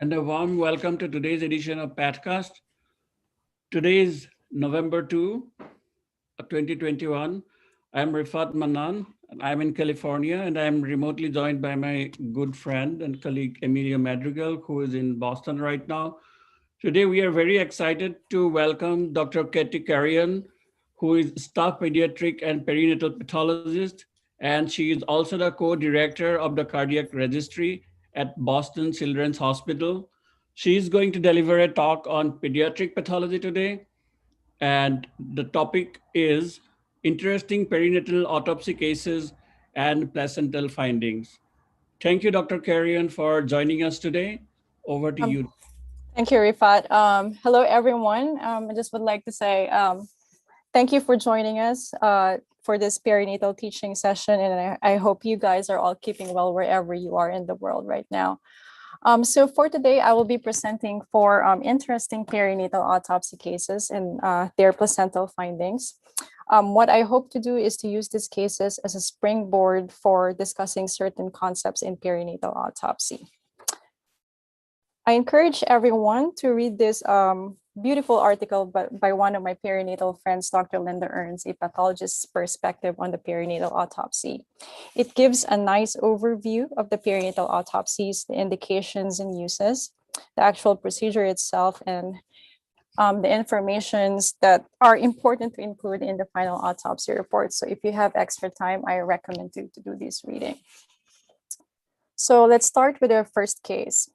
And a warm welcome to today's edition of Patcast. Today is November 2, 2021. I'm Rifat Manan, and I'm in California, and I'm remotely joined by my good friend and colleague Emilio Madrigal, who is in Boston right now. Today, we are very excited to welcome Dr. Katte Carreon, who is staff pediatric and perinatal pathologist, and she is also the co-director of the cardiac registry at Boston Children's Hospital. She is going to deliver a talk on pediatric pathology today, and the topic is interesting perinatal autopsy cases and placental findings. Thank you, Dr. Carreon, for joining us today. Over to Um, you. Thank you, Rifat. Hello, everyone. I just would like to say thank you for joining us for this perinatal teaching session, and I hope you guys are all keeping well wherever you are in the world right now. So for today, I will be presenting four interesting perinatal autopsy cases and their placental findings. What I hope to do is to use these cases as a springboard for discussing certain concepts in perinatal autopsy. I encourage everyone to read this beautiful article by one of my perinatal friends, Dr. Linda Ernst, a pathologist's perspective on the perinatal autopsy. It gives a nice overview of the perinatal autopsies, the indications and uses, the actual procedure itself, and the informations that are important to include in the final autopsy report. So if you have extra time, I recommend to do this reading. So let's start with our first case.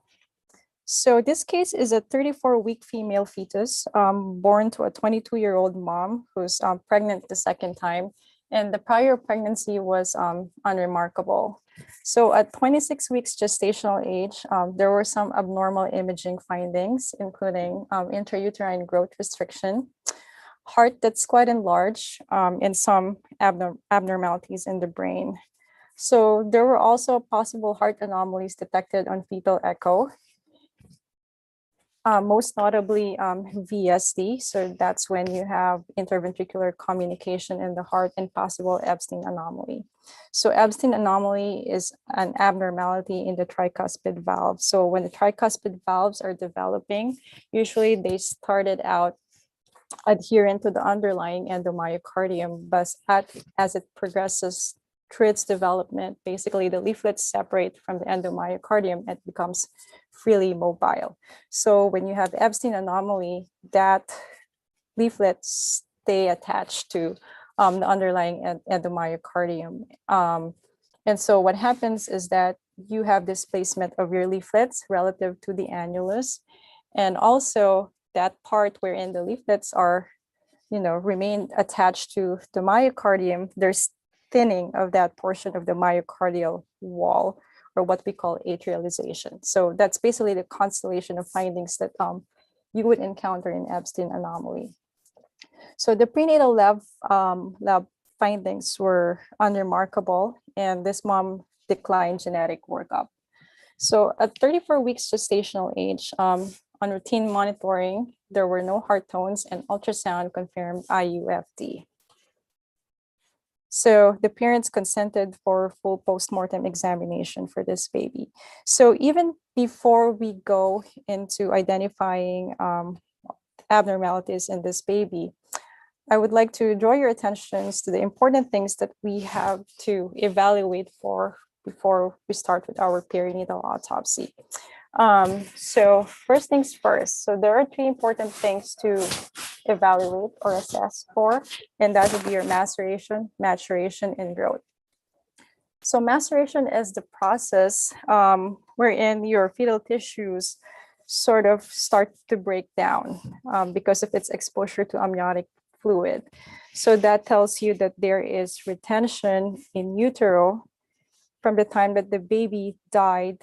So this case is a 34-week female fetus born to a 22-year-old mom who's pregnant the second time, and the prior pregnancy was unremarkable. So at 26 weeks gestational age, there were some abnormal imaging findings, including intrauterine growth restriction, heart that's quite enlarged, and some abnormalities in the brain. So there were also possible heart anomalies detected on fetal echo. Most notably VSD, so that's when you have interventricular communication in the heart, and possible Abstinent anomaly. So Abstinent anomaly is an abnormality in the tricuspid valve. So when the tricuspid valves are developing, usually they started out adherent to the underlying endomyocardium, but as it progresses through its development, basically the leaflets separate from the endomyocardium and becomes freely mobile. So when you have Abstinent anomaly, that leaflets stay attached to the underlying endomyocardium. And so what happens is that you have displacement of your leaflets relative to the annulus, and also that part wherein the leaflets are, remain attached to the myocardium, there's thinning of that portion of the myocardial wall, or what we call atrialization. So that's basically the constellation of findings that you would encounter in Abstinent anomaly. So the prenatal lab findings were unremarkable, and this mom declined genetic workup. So at 34 weeks gestational age, on routine monitoring, there were no heart tones, and ultrasound confirmed IUFD. So the parents consented for full postmortem examination for this baby. So even before we go into identifying abnormalities in this baby, I would like to draw your attention to the important things that we have to evaluate for before we start with our perinatal autopsy. So first things first. So there are three important things to evaluate or assess for, and that would be your maceration, maturation, and growth. So maceration is the process wherein your fetal tissues sort of start to break down because of its exposure to amniotic fluid. So that tells you that there is retention in utero from the time that the baby died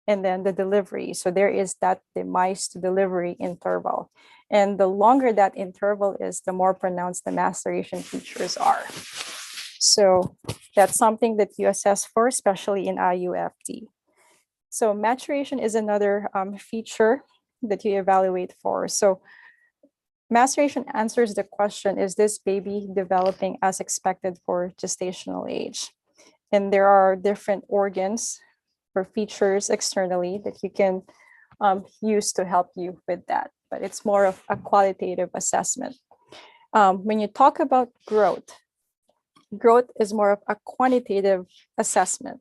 and then the delivery. So there is that demise to delivery interval. And the longer that interval is, the more pronounced the maceration features are. So that's something that you assess for, especially in IUFD. So maturation is another feature that you evaluate for. So maceration answers the question, is this baby developing as expected for gestational age? And there are different organs or features externally that you can use to help you with that. But it's more of a qualitative assessment. When you talk about growth is more of a quantitative assessment.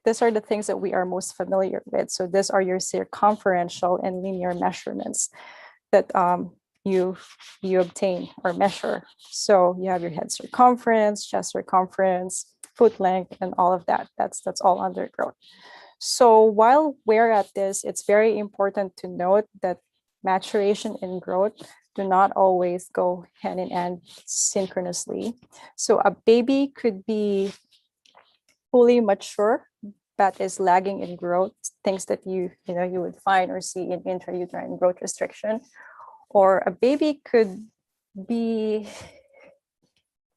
These are the things that we are most familiar with. So these are your circumferential and linear measurements that you obtain or measure. So you have your head circumference, chest circumference, foot length, and all of that. That's all under growth. So while we're at this, it's very important to note that maturation and growth do not always go hand in hand synchronously. So a baby could be fully mature, but is lagging in growth, things that you would find or see in intrauterine growth restriction. Or a baby could be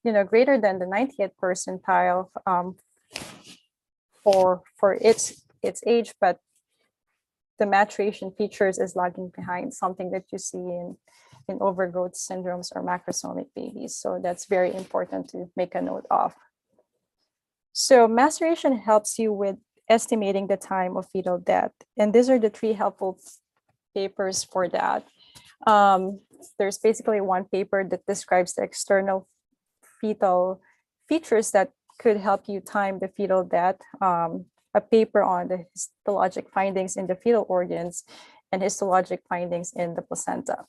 greater than the 90th percentile for its age, but the maturation features is lagging behind, something that you see in overgrowth syndromes or macrosomic babies. So that's very important to make a note of. So maturation helps you with estimating the time of fetal death. And these are the 3 helpful papers for that. There's basically one paper that describes the external fetal features that could help you time the fetal death, a paper on the histologic findings in the fetal organs and histologic findings in the placenta.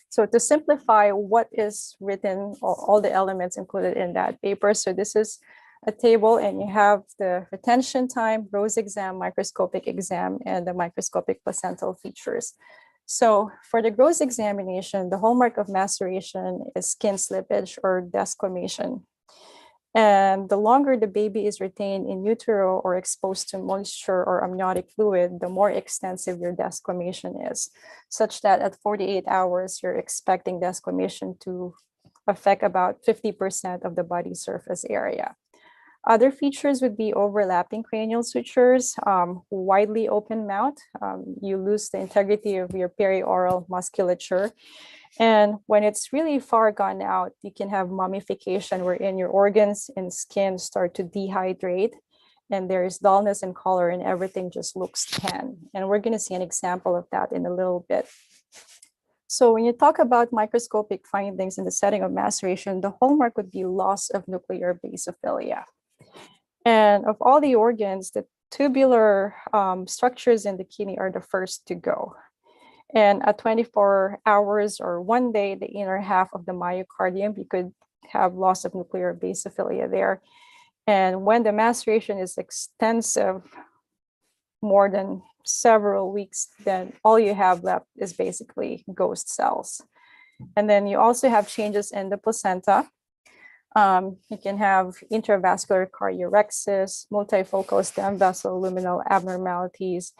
So to simplify what is written, all the elements included in that paper. So this is a table, and you have the retention time, Rose exam, microscopic exam, and the microscopic placental features. So for the gross examination, the hallmark of maceration is skin slippage or desquamation. And the longer the baby is retained in utero or exposed to moisture or amniotic fluid, the more extensive your desquamation is, such that at 48 hours, you're expecting desquamation to affect about 50% of the body surface area. Other features would be overlapping cranial sutures, widely open mouth. You lose the integrity of your perioral musculature. And when it's really far gone out, you can have mummification wherein your organs and skin start to dehydrate, and there's dullness in color and everything just looks tan. And we're going to see an example of that in a little bit. So when you talk about microscopic findings in the setting of maceration, the hallmark would be loss of nuclear basophilia. And of all the organs, the tubular structures in the kidney are the first to go. And at 24 hours or 1 day, the inner half of the myocardium, you could have loss of nuclear basophilia there. And when the maceration is extensive, more than several weeks, then all you have left is basically ghost cells. And then you also have changes in the placenta. You can have intravascular cardiorexis, multifocal stem vessel luminal abnormalities,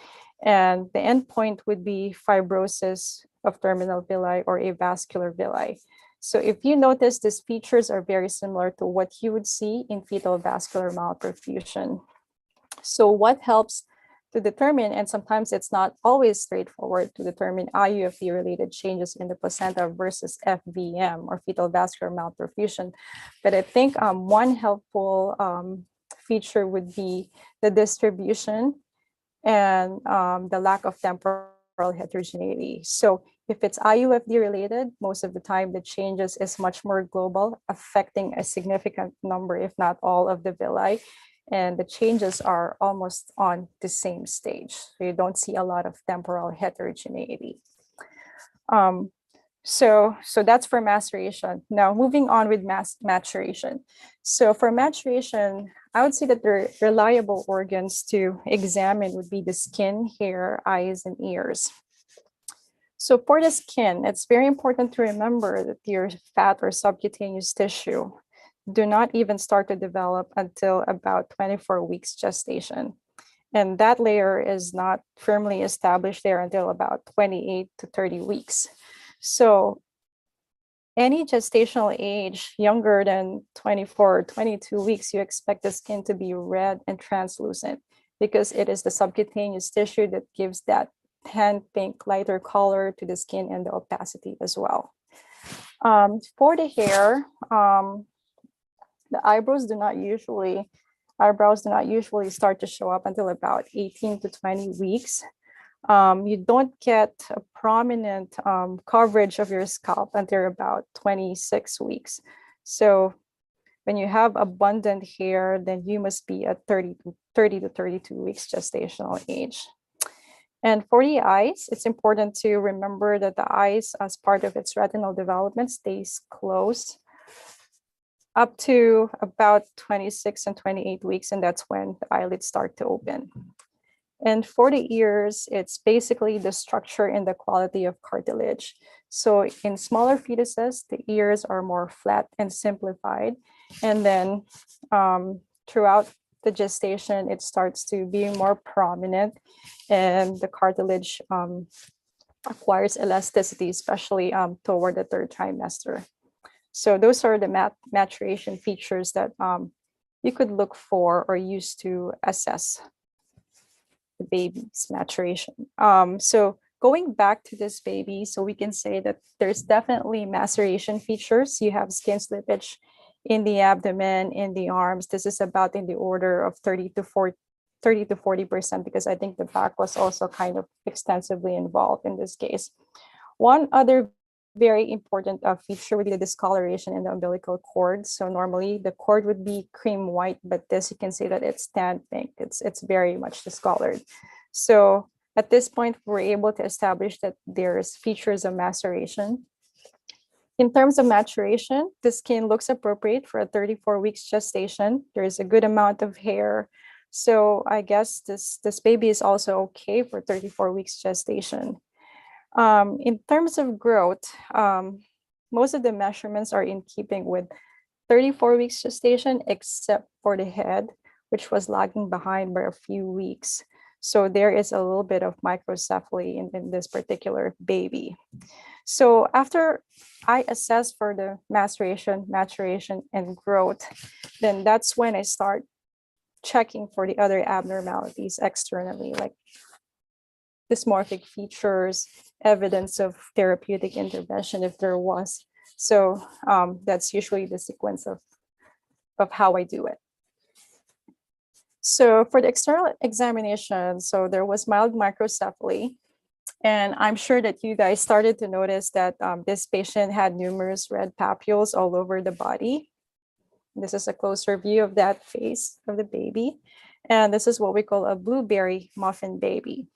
and the endpoint would be fibrosis of terminal villi or avascular villi. So if you notice, these features are very similar to what you would see in fetal vascular malperfusion. So what helps to determine, and sometimes it's not always straightforward to determine IUFD-related changes in the placenta versus FVM or fetal vascular malperfusion. But I think one helpful feature would be the distribution and the lack of temporal heterogeneity. So if it's IUFD related, most of the time the changes is much more global, affecting a significant number, if not all, of the villi. And the changes are almost on the same stage. So you don't see a lot of temporal heterogeneity. So that's for maceration. Now moving on with maturation. So for maturation, I would say that the reliable organs to examine would be the skin, hair, eyes, and ears. So for the skin, it's very important to remember that your fat or subcutaneous tissue do not even start to develop until about 24 weeks gestation. And that layer is not firmly established there until about 28 to 30 weeks. So any gestational age younger than 24 or 22 weeks, you expect the skin to be red and translucent because it is the subcutaneous tissue that gives that tan pink lighter color to the skin and the opacity as well. For the hair, the eyebrows do not usually eyebrows do not usually start to show up until about 18 to 20 weeks. You don't get a prominent coverage of your scalp until about 26 weeks. So when you have abundant hair, then you must be at 30 to 32 weeks gestational age. And for the eyes, it's important to remember that the eyes, as part of its retinal development, stays closed up to about 26 and 28 weeks, and that's when the eyelids start to open. And for the ears, it's basically the structure and the quality of cartilage. So in smaller fetuses, the ears are more flat and simplified. And then throughout the gestation, it starts to be more prominent, and the cartilage acquires elasticity, especially toward the third trimester. So those are the maturation features that you could look for or use to assess the baby's maturation. So going back to this baby, so we can say that there's definitely maceration features. You have skin slippage in the abdomen, in the arms. This is about in the order of 30 to 40%, because I think the back was also kind of extensively involved in this case. One other very important feature would be the discoloration in the umbilical cord. So normally the cord would be cream white, but this you can see that it's tan pink. It's very much discolored. So at this point, we're able to establish that there's features of maceration. In terms of maturation, the skin looks appropriate for a 34 weeks gestation. There's a good amount of hair. So I guess this baby is also okay for 34 weeks gestation. In terms of growth, most of the measurements are in keeping with 34 weeks gestation, except for the head, which was lagging behind by a few weeks. So there is a little bit of microcephaly in this particular baby. So after I assess for the maceration, maturation, and growth, then that's when I start checking for the other abnormalities externally, like dysmorphic features, evidence of therapeutic intervention if there was. So that's usually the sequence of how I do it. So for the external examination, so there was mild microcephaly. And I'm sure that you guys started to notice that this patient had numerous red papules all over the body. This is a closer view of that face of the baby. And this is what we call a blueberry muffin baby.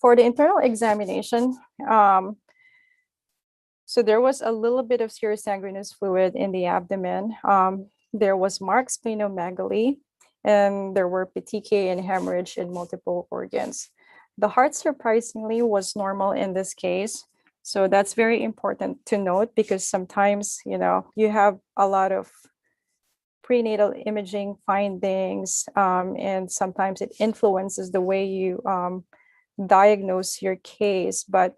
For the internal examination, so there was a little bit of serous fluid in the abdomen. There was marked splenomegaly, and there were petechiae and hemorrhage in multiple organs. The heart, surprisingly, was normal in this case. So that's very important to note, because sometimes, you have a lot of prenatal imaging findings, and sometimes it influences the way you diagnose your case, but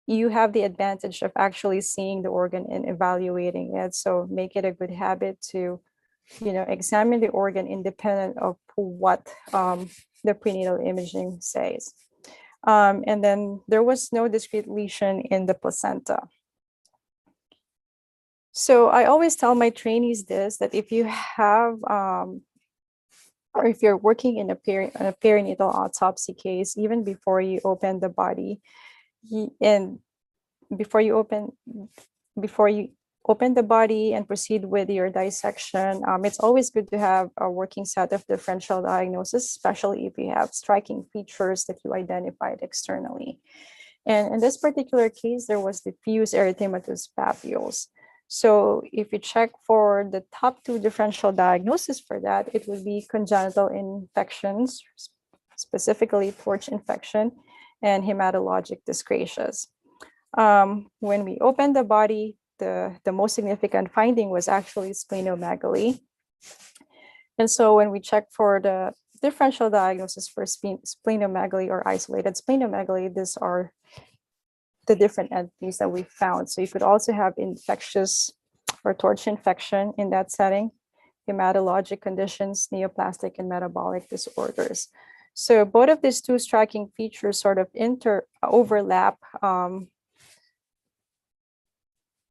you have the advantage of actually seeing the organ and evaluating it. So make it a good habit to, examine the organ independent of what the prenatal imaging says. And then there was no discrete lesion in the placenta. So I always tell my trainees this, that if you have, or if you're working in a perinatal autopsy case, even before you open the body, and before you open the body and proceed with your dissection, it's always good to have a working set of differential diagnosis, especially if you have striking features that you identified externally. And in this particular case, there was diffuse erythematous papules. So if you check for the top two differential diagnosis for that, it would be congenital infections, specifically torch infection, and hematologic dyscrasias. When we opened the body, the most significant finding was actually splenomegaly. And so when we check for the differential diagnosis for splenomegaly or isolated splenomegaly, these are the different entities that we found. So you could also have infectious or torch infection in that setting, hematologic conditions, neoplastic and metabolic disorders. So both of these two striking features sort of overlap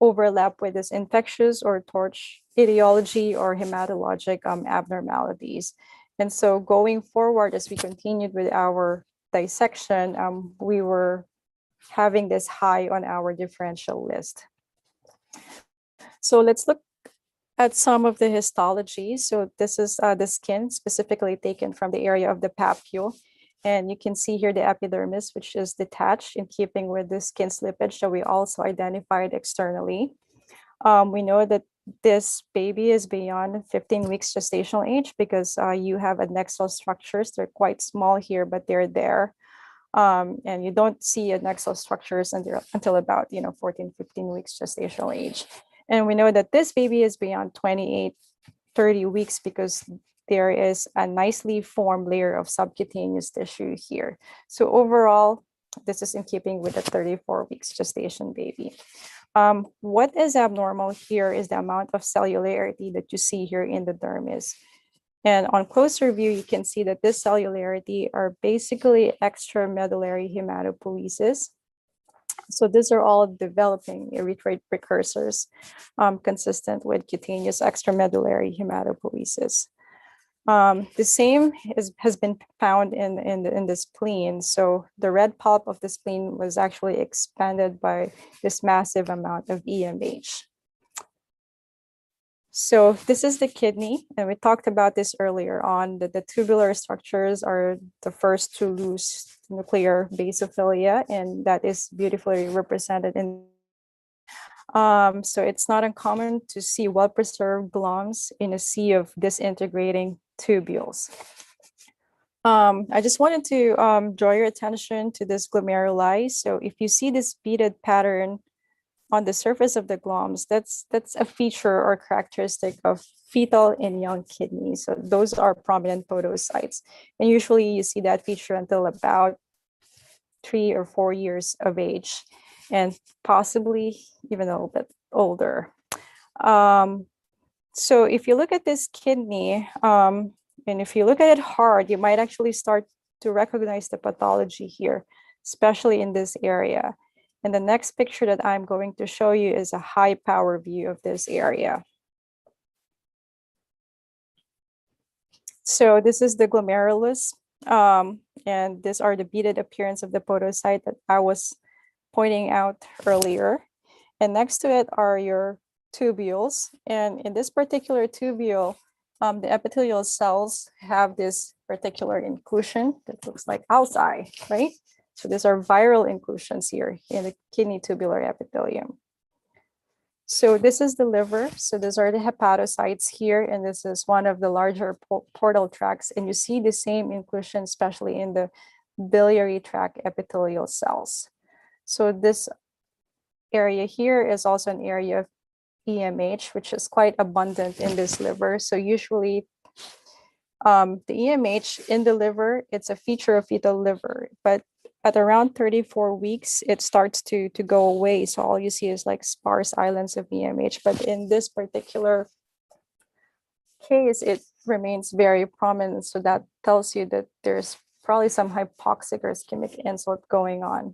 overlap with this infectious or torch etiology or hematologic abnormalities. And so going forward, as we continued with our dissection, we were having this high on our differential list. So let's look at some of the histology. So this is the skin specifically taken from the area of the papule. And you can see here the epidermis, which is detached in keeping with the skin slippage that we also identified externally. We know that this baby is beyond 15 weeks gestational age because you have adnexal structures. They're quite small here, but they're there. And you don't see adnexal structures until about 14, 15 weeks gestational age. And we know that this baby is beyond 28, 30 weeks because there is a nicely formed layer of subcutaneous tissue here. So overall, this is in keeping with the 34 weeks gestation baby. What is abnormal here is the amount of cellularity that you see here in the dermis. And on closer view, you can see that this cellularity are basically extramedullary hematopoiesis. So these are all developing erythroid precursors consistent with cutaneous extramedullary hematopoiesis. The same has been found in the spleen. So the red pulp of the spleen was actually expanded by this massive amount of EMH. So this is the kidney, and we talked about this earlier on, that the tubular structures are the first to lose nuclear basophilia, and that is beautifully represented in. So it's not uncommon to see well-preserved glans in a sea of disintegrating tubules. I just wanted to draw your attention to this glomeruli. So if you see this beaded pattern on the surface of the glans, that's a feature or characteristic of fetal and young kidneys. So those are prominent podocytes. And usually you see that feature until about 3 or 4 years of age, and possibly even a little bit older. So if you look at this kidney, and if you look at it hard, you might actually start to recognize the pathology here, especially in this area. And the next picture that I'm going to show you is a high power view of this area. So this is the glomerulus, and these are the beaded appearance of the podocyte that I was pointing out earlier. And next to it are your tubules. And in this particular tubule, the epithelial cells have this particular inclusion that looks like owl's eye, right? So these are viral inclusions here in the kidney tubular epithelium. So this is the liver. So these are the hepatocytes here, and this is one of the larger portal tracts. And you see the same inclusion, especially in the biliary tract epithelial cells. So this area here is also an area of EMH, which is quite abundant in this liver. So usually the EMH in the liver, it's a feature of fetal liver, but at around 34 weeks, it starts to go away. So all you see is like sparse islands of EMH. But in this particular case, it remains very prominent. So that tells you that there's probably some hypoxic or ischemic insult going on.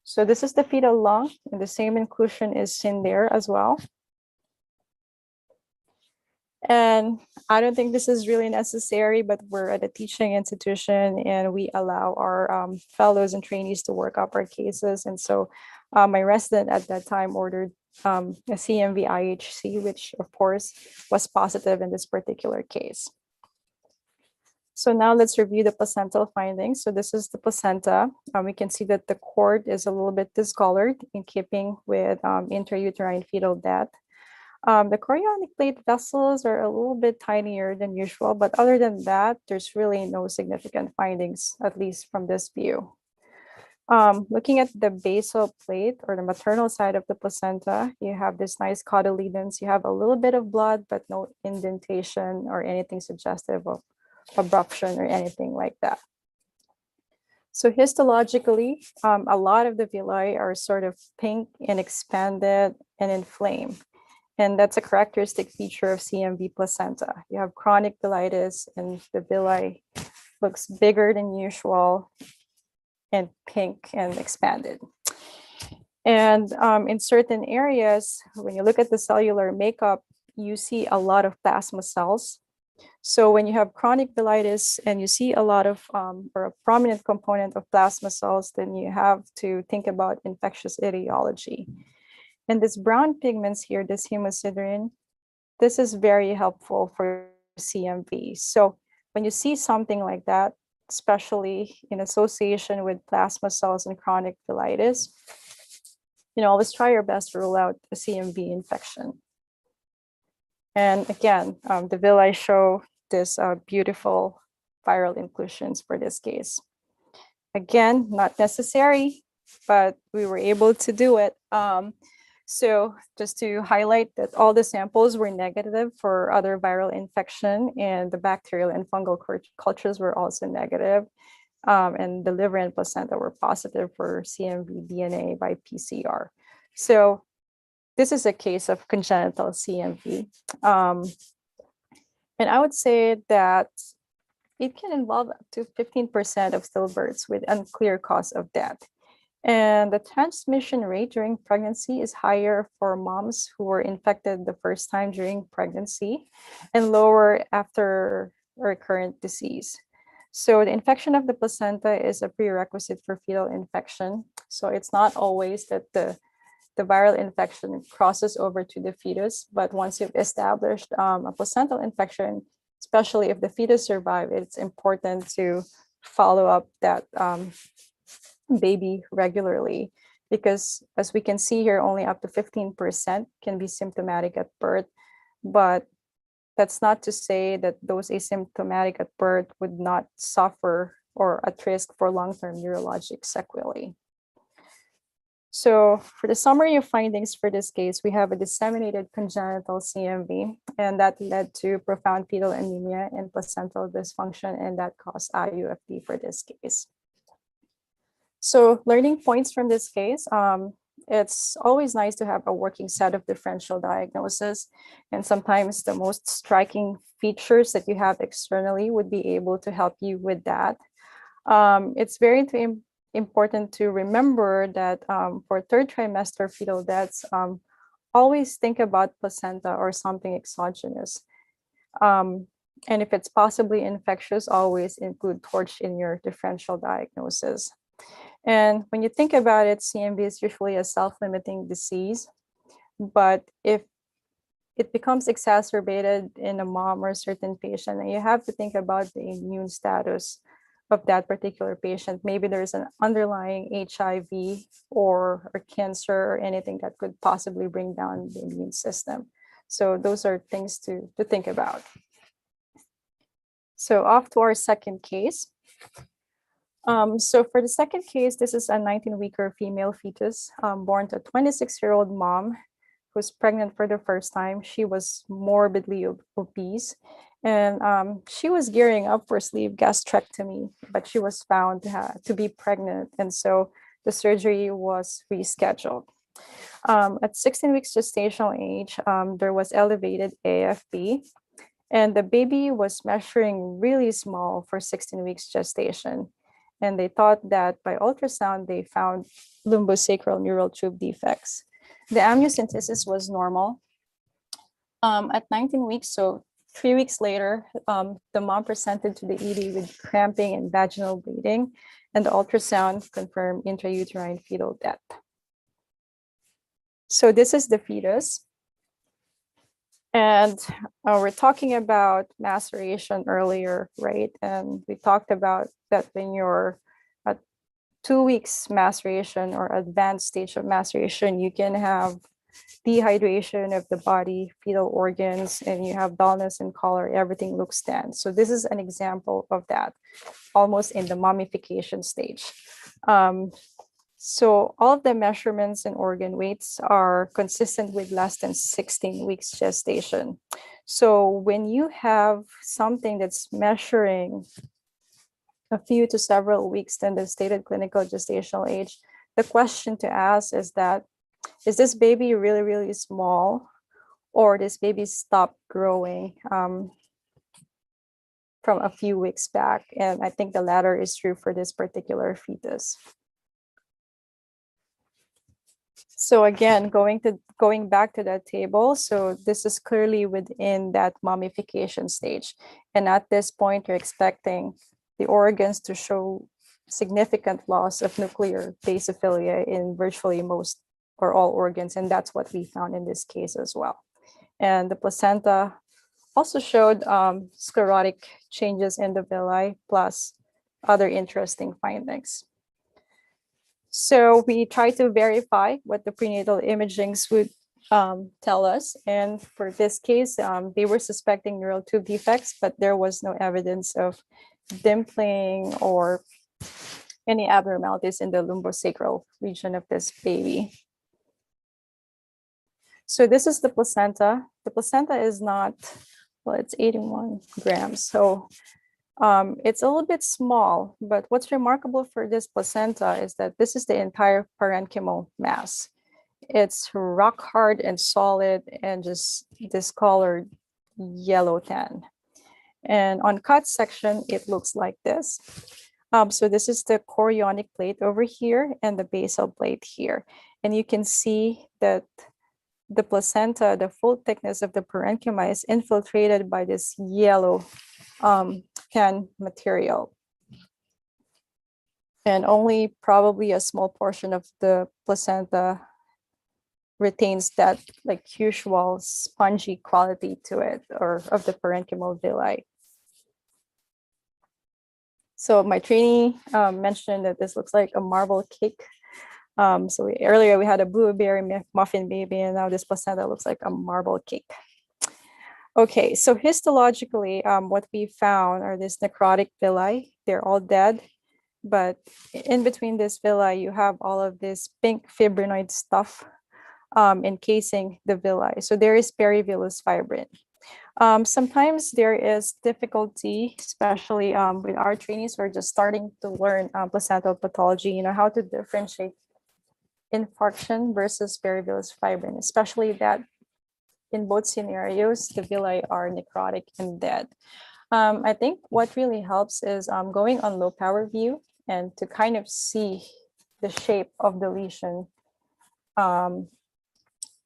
So this is the fetal lung, and the same inclusion is in there as well. And I don't think this is really necessary, but we're at a teaching institution and we allow our fellows and trainees to work up our cases. And so my resident at that time ordered a CMV IHC, which of course was positive in this particular case. So now let's review the placental findings. So this is the placenta. We can see that the cord is a little bit discolored in keeping with intrauterine fetal death. The chorionic plate vessels are a little bit tinier than usual, but other than that, there's really no significant findings, at least from this view. Looking at the basal plate or the maternal side of the placenta, you have this nice cotyledons. You have a little bit of blood, but no indentation or anything suggestive of abruption or anything like that. So histologically, a lot of the villi are sort of pink and expanded and inflamed. And that's a characteristic feature of CMV placenta. You have chronic bilitis and the villi looks bigger than usual and pink and expanded. And in certain areas, when you look at the cellular makeup, you see a lot of plasma cells. So when you have chronic bilitis and you see a lot of or a prominent component of plasma cells, then you have to think about infectious etiology. And this brown pigments here, this hemosiderin, this is very helpful for CMV. So when you see something like that, especially in association with plasma cells and chronic bilitis, always try your best to rule out a CMV infection. And again, the villi show this beautiful viral inclusions for this case. Again, not necessary, but we were able to do it. So just to highlight that all the samples were negative for other viral infection, and the bacterial and fungal cultures were also negative. And the liver and placenta were positive for CMV DNA by PCR. So this is a case of congenital CMV. And I would say that it can involve up to 15% of stillbirths with unclear cause of death. And the transmission rate during pregnancy is higher for moms who were infected the first time during pregnancy and lower after recurrent disease. So the infection of the placenta is a prerequisite for fetal infection. So it's not always that the viral infection crosses over to the fetus, but once you've established a placental infection, especially if the fetus survived, it's important to follow up that baby regularly, because as we can see here, only up to 15% can be symptomatic at birth, but that's not to say that those asymptomatic at birth would not suffer or at risk for long-term neurologic sequelae. So for the summary of findings for this case, we have a disseminated congenital CMV, and that led to profound fetal anemia and placental dysfunction, and that caused IUFD for this case. So learning points from this case, it's always nice to have a working set of differential diagnosis, and sometimes the most striking features that you have externally would be able to help you with that. It's very important to remember that for third trimester fetal deaths, always think about placenta or something exogenous. And if it's possibly infectious, always include torch in your differential diagnosis. And when you think about it, CMV is usually a self-limiting disease, but if it becomes exacerbated in a mom or a certain patient, and you have to think about the immune status of that particular patient. Maybe there's an underlying HIV or cancer or anything that could possibly bring down the immune system. So those are things to think about. So off to our second case. So for the second case, this is a 19-weeker female fetus born to a 26-year-old mom who's pregnant for the first time. She was morbidly obese, and she was gearing up for sleeve gastrectomy, but she was found to be pregnant, and so the surgery was rescheduled. At 16 weeks gestational age, there was elevated AFP, and the baby was measuring really small for 16 weeks gestation. And they thought that by ultrasound, they found lumbosacral neural tube defects. The amniocentesis was normal. At 19 weeks, so 3 weeks later, the mom presented to the ED with cramping and vaginal bleeding, and the ultrasound confirmed intrauterine fetal death. So this is the fetus. And we're talking about maceration earlier, right? And we talked about that when you're at 2 weeks maceration or advanced stage of maceration, you can have dehydration of the body, fetal organs, and you have dullness and color, everything looks tan. So this is an example of that, almost in the mummification stage. So all of the measurements and organ weights are consistent with less than 16 weeks gestation. So when you have something that's measuring a few to several weeks than the stated clinical gestational age, the question to ask is that, is this baby really, really small, or this baby stopped growing from a few weeks back? And I think the latter is true for this particular fetus. So again, going back to that table, so this is clearly within that mummification stage. And at this point, you're expecting the organs to show significant loss of nuclear basophilia in virtually most or all organs. And that's what we found in this case as well. And the placenta also showed sclerotic changes in the villi, plus other interesting findings. So we try to verify what the prenatal imagings would tell us. And for this case, they were suspecting neural tube defects, but there was no evidence of dimpling or any abnormalities in the lumbosacral region of this baby. So this is the placenta. The placenta is not, well, it's 81 grams. So it's a little bit small, but what's remarkable for this placenta is that this is the entire parenchymal mass. It's rock hard and solid and just discolored yellow tan. And on cut section, it looks like this. So this is the chorionic plate over here and the basal plate here. And you can see that the placenta, the full thickness of the parenchyma is infiltrated by this yellow tan material. And only probably a small portion of the placenta retains that like usual spongy quality to it, or of the parenchymal villi. So my trainee mentioned that this looks like a marble cake. Earlier we had a blueberry muffin baby, and now this placenta looks like a marble cake. Okay, so histologically, what we found are these necrotic villi. They're all dead, but in between this villi, you have all of this pink fibrinoid stuff encasing the villi. So there is perivillous fibrin. Sometimes there is difficulty, especially with our trainees who are just starting to learn placental pathology, how to differentiate infarction versus perivillous fibrin, especially that in both scenarios, the villi are necrotic and dead. I think what really helps is going on low power view and to kind of see the shape of the lesion.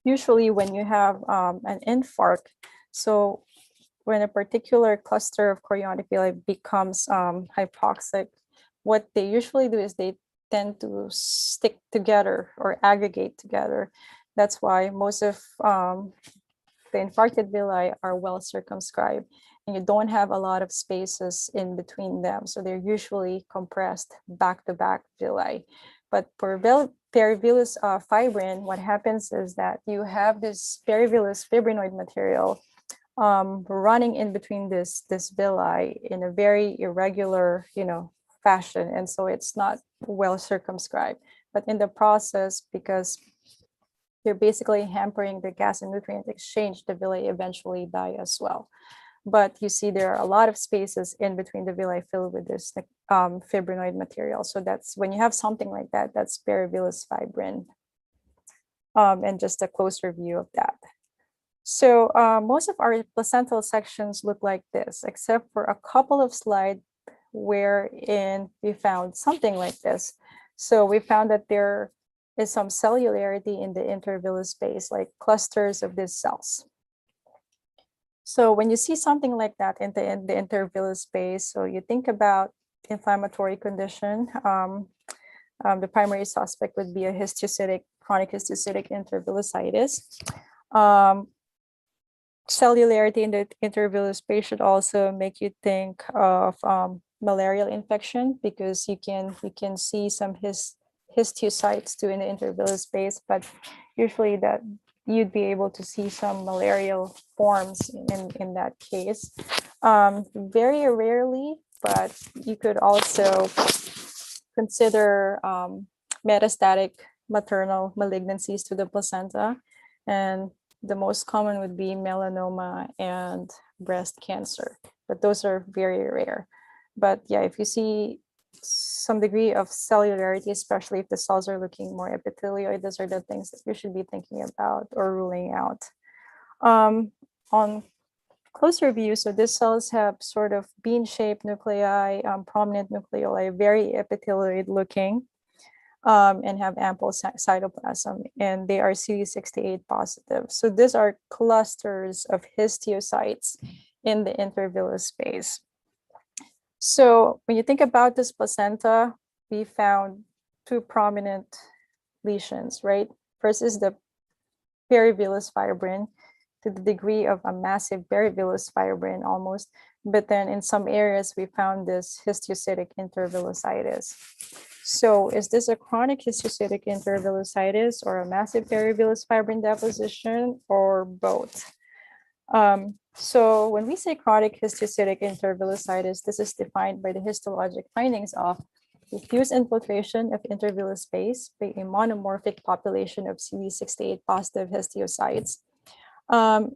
Usually when you have an infarct, so when a particular cluster of chorionic villi becomes hypoxic, what they usually do is they tend to stick together or aggregate together. That's why most of the infarcted villi are well circumscribed, and you don't have a lot of spaces in between them. So they're usually compressed back-to-back villi. But for perivillous fibrin, what happens is that you have this perivillous fibrinoid material running in between this villi in a very irregular, fashion. And so it's not well circumscribed. But in the process, because they're basically hampering the gas and nutrient exchange, the villi eventually die as well. But you see there are a lot of spaces in between the villi filled with this fibrinoid material. So that's when you have something like that, that's perivillous fibrin. And just a closer view of that. So most of our placental sections look like this, except for a couple of slides wherein we found something like this. So we found that there is some cellularity in the intervillous space, like clusters of these cells. So when you see something like that in the intervillous space, so you think about inflammatory condition, the primary suspect would be a chronic histiocytic intervillositis. Cellularity in the intervillous space should also make you think of malarial infection, because you can see some histiocytes too in the intervillous space, but usually that you'd be able to see some malarial forms in that case. Very rarely, but you could also consider metastatic maternal malignancies to the placenta, and the most common would be melanoma and breast cancer, but those are very rare. But yeah, if you see some degree of cellularity, especially if the cells are looking more epithelioid, those are the things that you should be thinking about or ruling out. On closer view, so these cells have sort of bean-shaped nuclei, prominent nucleoli, very epithelioid looking. and have ample cytoplasm, and they are CD68 positive. So these are clusters of histiocytes in the intervillous space. So when you think about this placenta, we found two prominent lesions, right? First is the perivillous fibrin, to the degree of a massive perivillous fibrin almost. But then in some areas, we found this histiocytic intervillositis. So is this a chronic histiocytic intervillositis or a massive perivillous fibrin deposition or both? So when we say chronic histiocytic intervillositis, this is defined by the histologic findings of diffuse infiltration of intervillous space by a monomorphic population of CD68 positive histiocytes.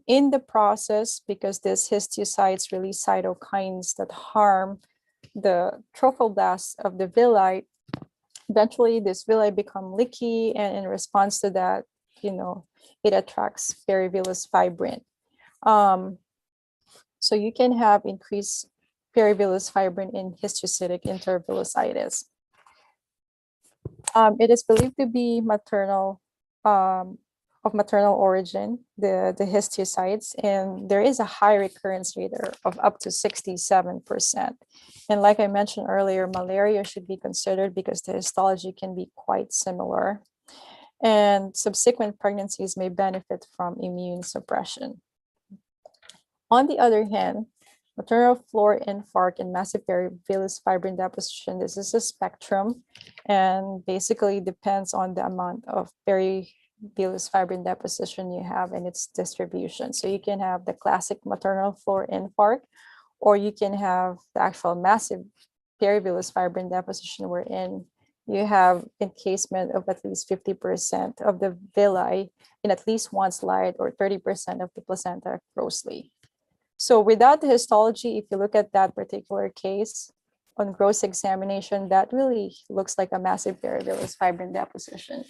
In the process, because these histiocytes release cytokines that harm the trophoblasts of the villi, eventually this villi become leaky, and in response to that, it attracts perivillous fibrin. So you can have increased perivillous fibrin in histiocytic intervillositis. It is believed to be maternal, of maternal origin, the histiocytes, and there is a high recurrence rate of up to 67%. And like I mentioned earlier, malaria should be considered because the histology can be quite similar. And subsequent pregnancies may benefit from immune suppression. On the other hand, maternal floor infarct and massive perivillous fibrin deposition, this is a spectrum and basically depends on the amount of perivillous fibrin deposition you have and its distribution. So you can have the classic maternal floor infarct, or you can have the actual massive perivillous fibrin deposition wherein you have encasement of at least 50% of the villi in at least one slide, or 30% of the placenta grossly. So without the histology, if you look at that particular case on gross examination, that really looks like a massive perivillous fibrin deposition.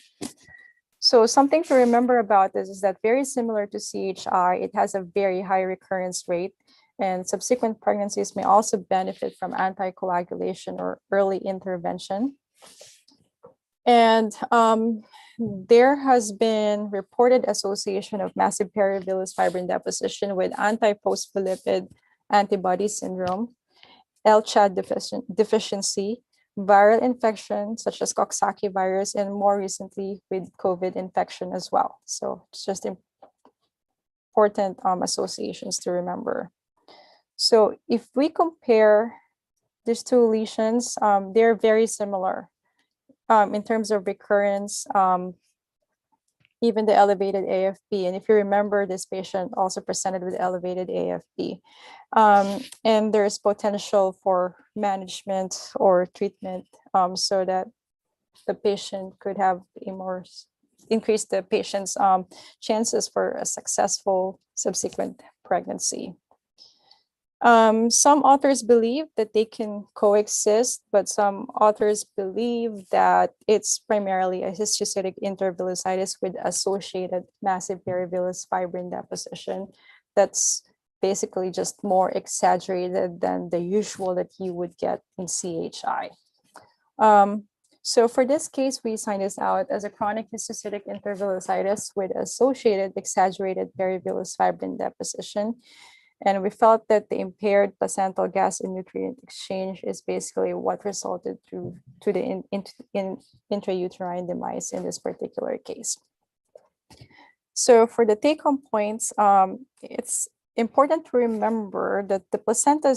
So something to remember about this is that very similar to CHI, it has a very high recurrence rate, and subsequent pregnancies may also benefit from anticoagulation or early intervention. And there has been reported association of massive perivillous fibrin deposition with antiphospholipid antibody syndrome, LCHAD deficiency, viral infection such as Coxsackie virus, and more recently with COVID infection as well. So it's just important associations to remember. So if we compare these two lesions, they're very similar. In terms of recurrence, even the elevated AFP. And if you remember, this patient also presented with elevated AFP. And there's potential for management or treatment so that the patient could have increase the patient's chances for a successful subsequent pregnancy. Some authors believe that they can coexist, but some authors believe that it's primarily a histiocytic intervillositis with associated massive perivillous fibrin deposition that's basically just more exaggerated than the usual that you would get in CHI. So for this case, we assign this out as a chronic histiocytic intervillositis with associated exaggerated perivillous fibrin deposition. And we felt that the impaired placental gas and nutrient exchange is basically what resulted to the intrauterine demise in this particular case. So for the take-home points, it's important to remember that the placenta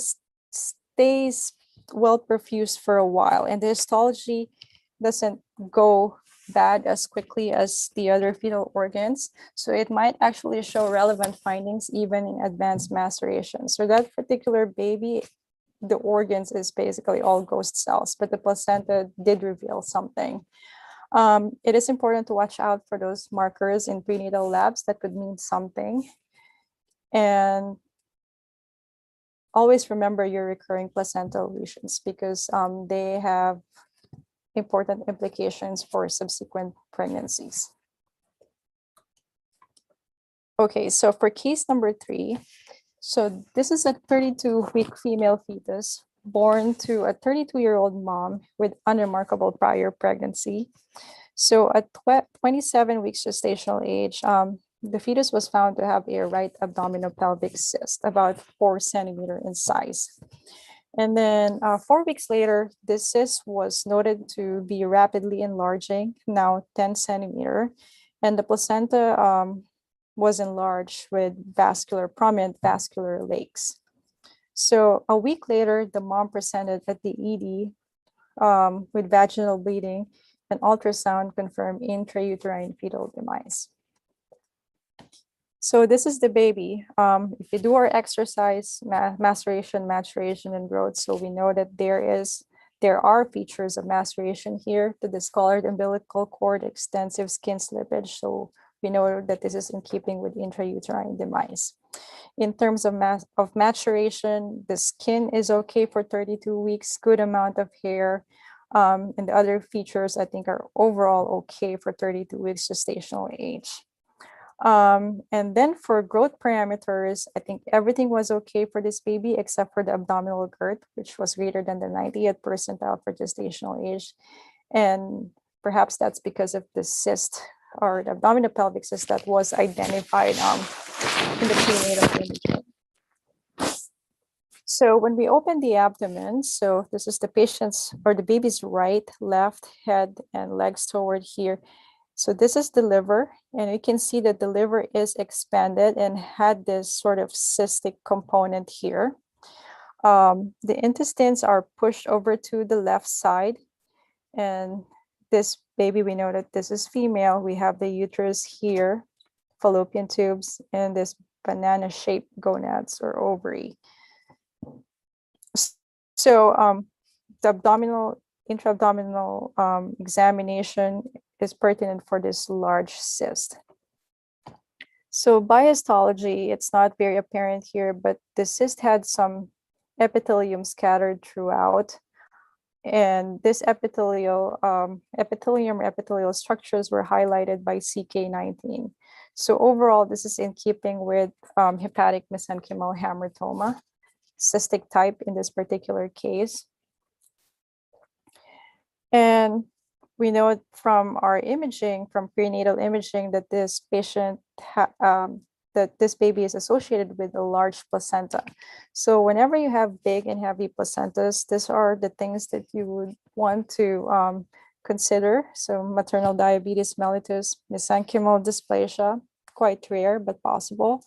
stays well perfused for a while, and the histology doesn't go bad as quickly as the other fetal organs. So it might actually show relevant findings even in advanced maceration. So that particular baby, the organs is basically all ghost cells, but the placenta did reveal something. It is important to watch out for those markers in prenatal labs that could mean something. And always remember your recurring placental lesions because they have important implications for subsequent pregnancies. Okay, so for case number 3, so this is a 32-week female fetus born to a 32-year-old mom with unremarkable prior pregnancy. So at 27 weeks gestational age, the fetus was found to have a right abdominopelvic cyst, about 4 centimeters in size. And then 4 weeks later, this cyst was noted to be rapidly enlarging, now 10 centimeters, and the placenta was enlarged with prominent vascular lakes. So a week later, the mom presented at the ED with vaginal bleeding, and ultrasound confirmed intrauterine fetal demise. So this is the baby. If we do our exercise, maceration, maturation, and growth, so we know that there are features of maceration here, the discolored umbilical cord, extensive skin slippage. So we know that this is in keeping with intrauterine demise. In terms of maturation, the skin is okay for 32 weeks, good amount of hair, and the other features I think are overall okay for 32 weeks gestational age. And then for growth parameters, I think everything was okay for this baby except for the abdominal girth, which was greater than the 90th percentile for gestational age. And perhaps that's because of the cyst or the abdominopelvic cyst that was identified in the prenatal imaging. So when we open the abdomen, so this is the patient's or the baby's right, left, head, and legs toward here. So this is the liver, and you can see that the liver is expanded and had this sort of cystic component here. The intestines are pushed over to the left side, and this baby, we know that this is female. We have the uterus here, fallopian tubes, and this banana-shaped gonads or ovary. So the intra-abdominal examination is pertinent for this large cyst. So by histology, it's not very apparent here, but the cyst had some epithelium scattered throughout. And this epithelial structures were highlighted by CK19. So overall, this is in keeping with hepatic mesenchymal hamartoma, cystic type in this particular case. And we know from our imaging, from prenatal imaging, that this patient, that this baby is associated with a large placenta. So whenever you have big and heavy placentas, these are the things that you would want to consider. So maternal diabetes mellitus, mesenchymal dysplasia, quite rare but possible.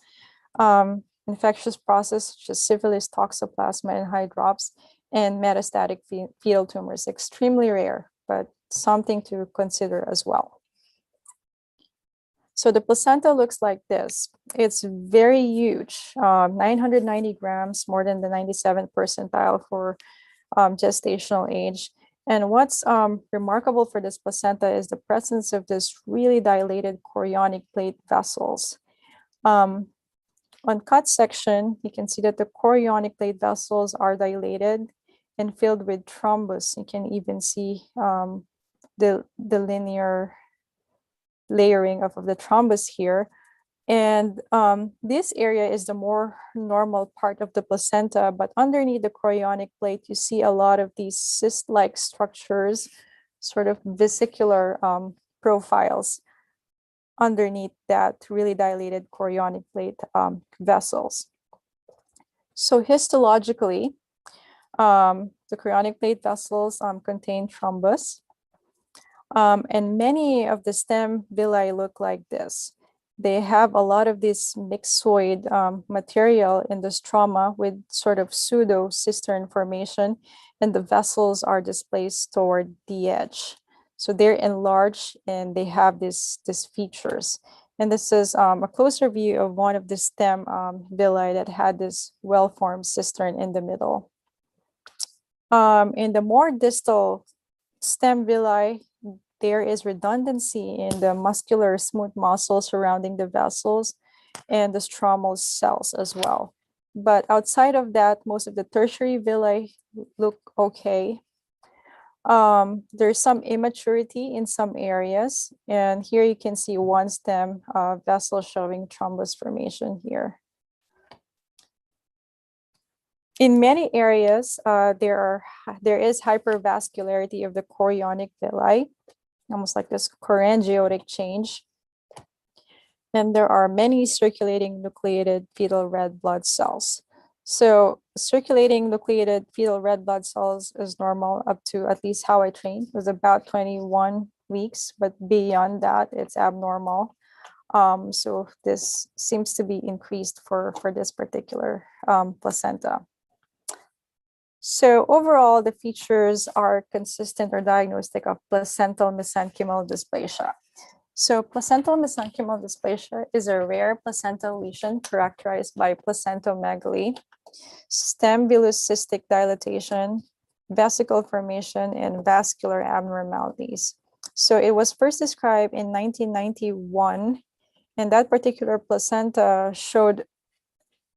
Infectious process such as syphilis, toxoplasma, and hydrops, and metastatic fetal tumors, extremely rare, but something to consider as well. So the placenta looks like this. It's very huge, 990 grams, more than the 97th percentile for gestational age. And what's remarkable for this placenta is the presence of this really dilated chorionic plate vessels. On cut section, you can see that the chorionic plate vessels are dilated and filled with thrombus. You can even see the linear layering of the thrombus here. And this area is the more normal part of the placenta, but underneath the chorionic plate, you see a lot of these cyst-like structures, sort of vesicular profiles underneath that really dilated chorionic plate vessels. So histologically, the chorionic plate vessels contain thrombus, and many of the stem villi look like this. They have a lot of this myxoid material in the stroma with sort of pseudo cistern formation, and the vessels are displaced toward the edge. So they're enlarged and they have these features. And this is a closer view of one of the stem villi that had this well-formed cistern in the middle. In the more distal stem villi, there is redundancy in the muscular smooth muscle surrounding the vessels and the stromal cells as well. But outside of that, most of the tertiary villi look okay. There's some immaturity in some areas. And here you can see one stem vessel showing thrombus formation here. In many areas, there is hypervascularity of the chorionic villi, almost like this chorangiodic change. And there are many circulating nucleated fetal red blood cells. So circulating nucleated fetal red blood cells is normal up to, at least how I trained, was about 21 weeks, but beyond that, it's abnormal. So this seems to be increased for this particular placenta. So overall, the features are consistent or diagnostic of placental mesenchymal dysplasia. So placental mesenchymal dysplasia is a rare placental lesion characterized by placentomegaly, stem villus cystic dilatation, vesicle formation, and vascular abnormalities. So it was first described in 1991, and that particular placenta showed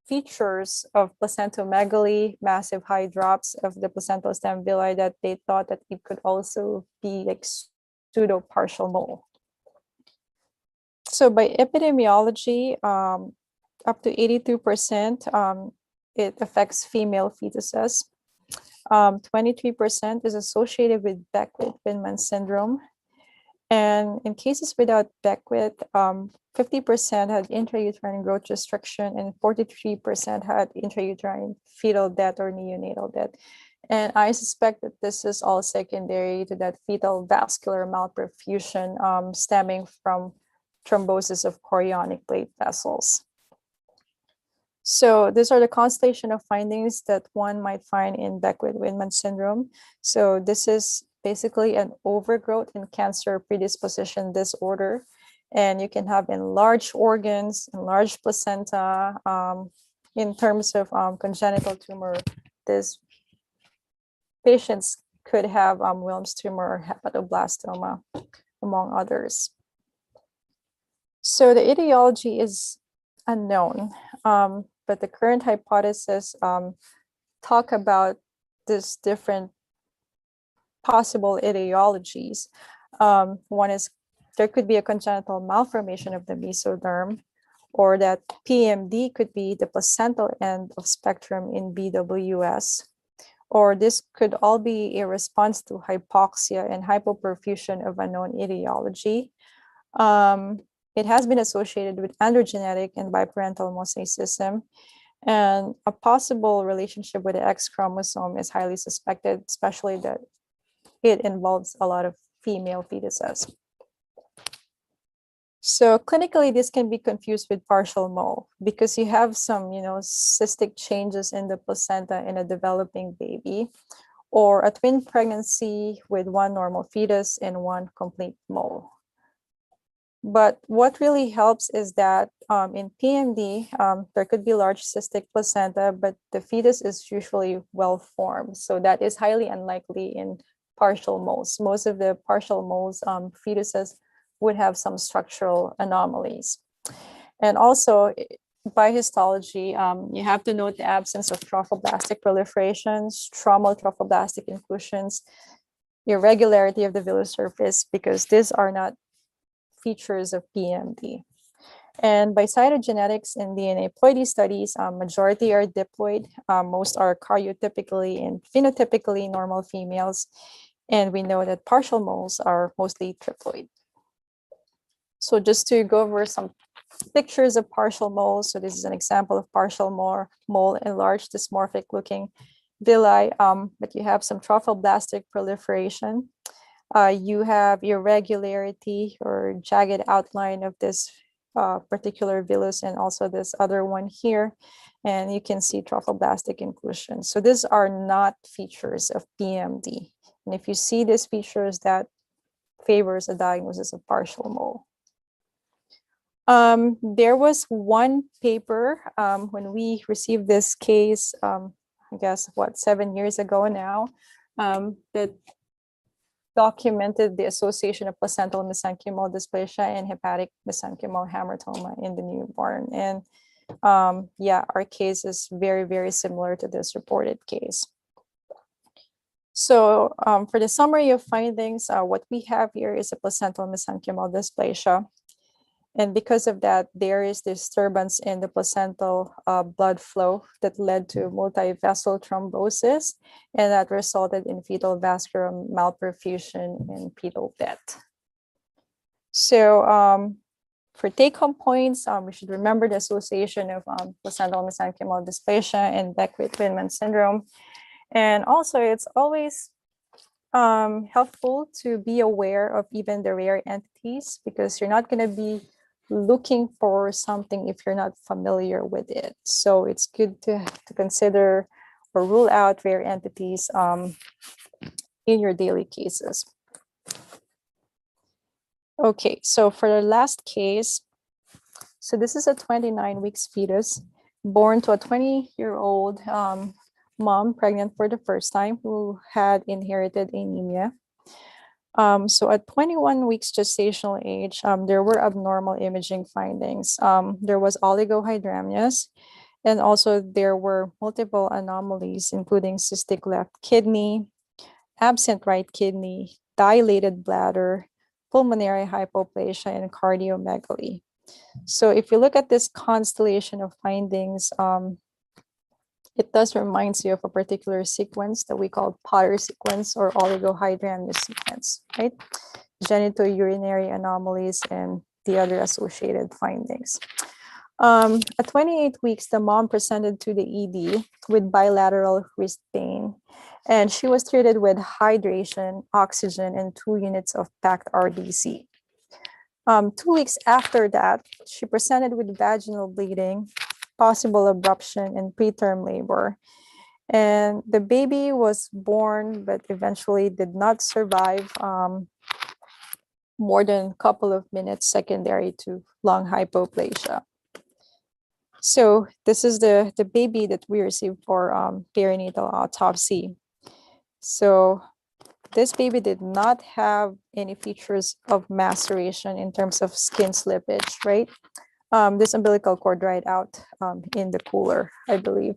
features of placentomegaly, massive high drops of the placental stem villi that they thought that it could also be like pseudo-partial mole. So by epidemiology, up to 82%, it affects female fetuses. 23% is associated with Beckwith-Windman syndrome. And in cases without Beckwith, 50% had intrauterine growth restriction and 43% had intrauterine fetal death or neonatal death. And I suspect that this is all secondary to that fetal vascular malperfusion stemming from thrombosis of chorionic plate vessels. So these are the constellation of findings that one might find in Beckwith-Windman syndrome. So this is basically an overgrowth in cancer predisposition disorder. And you can have enlarged organs, enlarged placenta. In terms of congenital tumor, these patients could have Wilms tumor or hepatoblastoma, among others. So the etiology is unknown, but the current hypothesis talk about these different possible etiologies. One is there could be a congenital malformation of the mesoderm, or that PMD could be the placental end of spectrum in BWS, or this could all be a response to hypoxia and hypoperfusion of unknown etiology. It has been associated with androgenetic and biparental mosaicism, and a possible relationship with the X chromosome is highly suspected, especially that it involves a lot of female fetuses. So clinically, this can be confused with partial mole because you have some, cystic changes in the placenta in a developing baby, or a twin pregnancy with one normal fetus and one complete mole. But what really helps is that in PMD, there could be large cystic placenta, but the fetus is usually well formed. So that is highly unlikely in partial moles. Most of the partial moles, fetuses would have some structural anomalies. And also by histology, you have to note the absence of trophoblastic proliferations, stromal trophoblastic inclusions, irregularity of the villus surface, because these are not features of PMD. And by cytogenetics in DNA ploidy studies, majority are diploid, most are karyotypically and phenotypically normal females, and we know that partial moles are mostly triploid. So just to go over some pictures of partial moles, so this is an example of partial mole, enlarged dysmorphic looking villi, but you have some trophoblastic proliferation. You have irregularity or jagged outline of this particular villus and also this other one here. And you can see trophoblastic inclusion. So these are not features of PMD. And if you see these features, that favors a diagnosis of partial mole. There was one paper when we received this case, I guess, 7 years ago now, that documented the association of placental mesenchymal dysplasia and hepatic mesenchymal hamartoma in the newborn. And our case is very, very similar to this reported case. So for the summary of findings, what we have here is a placental mesenchymal dysplasia. And because of that, there is disturbance in the placental blood flow that led to multi-vessel thrombosis, and that resulted in fetal vascular malperfusion and fetal death. So for take-home points, we should remember the association of placental mesenchymal dysplasia and Beckwith-Windman syndrome. And also, it's always helpful to be aware of even the rare entities, because you're not going to be looking for something if you're not familiar with it. So it's good to consider or rule out rare entities in your daily cases. Okay, so for the last case, so this is a 29 weeks fetus born to a 20-year-old mom pregnant for the first time who had inherited anemia. So at 21 weeks gestational age, there were abnormal imaging findings. There was oligohydramnios, and also there were multiple anomalies, including cystic left kidney, absent right kidney, dilated bladder, pulmonary hypoplasia, and cardiomegaly. So if you look at this constellation of findings, it does remind you of a particular sequence that we call Potter sequence or oligohydramnios sequence, right? Genitourinary anomalies and the other associated findings. At 28 weeks, the mom presented to the ED with bilateral wrist pain, and she was treated with hydration, oxygen, and 2 units of packed RDC. 2 weeks after that, she presented with vaginal bleeding, possible abruption, and preterm labor. And the baby was born, but eventually did not survive more than a couple of minutes, secondary to lung hypoplasia. So this is the baby that we received for perinatal autopsy. So this baby did not have any features of maceration in terms of skin slippage, right? This umbilical cord dried out in the cooler, I believe.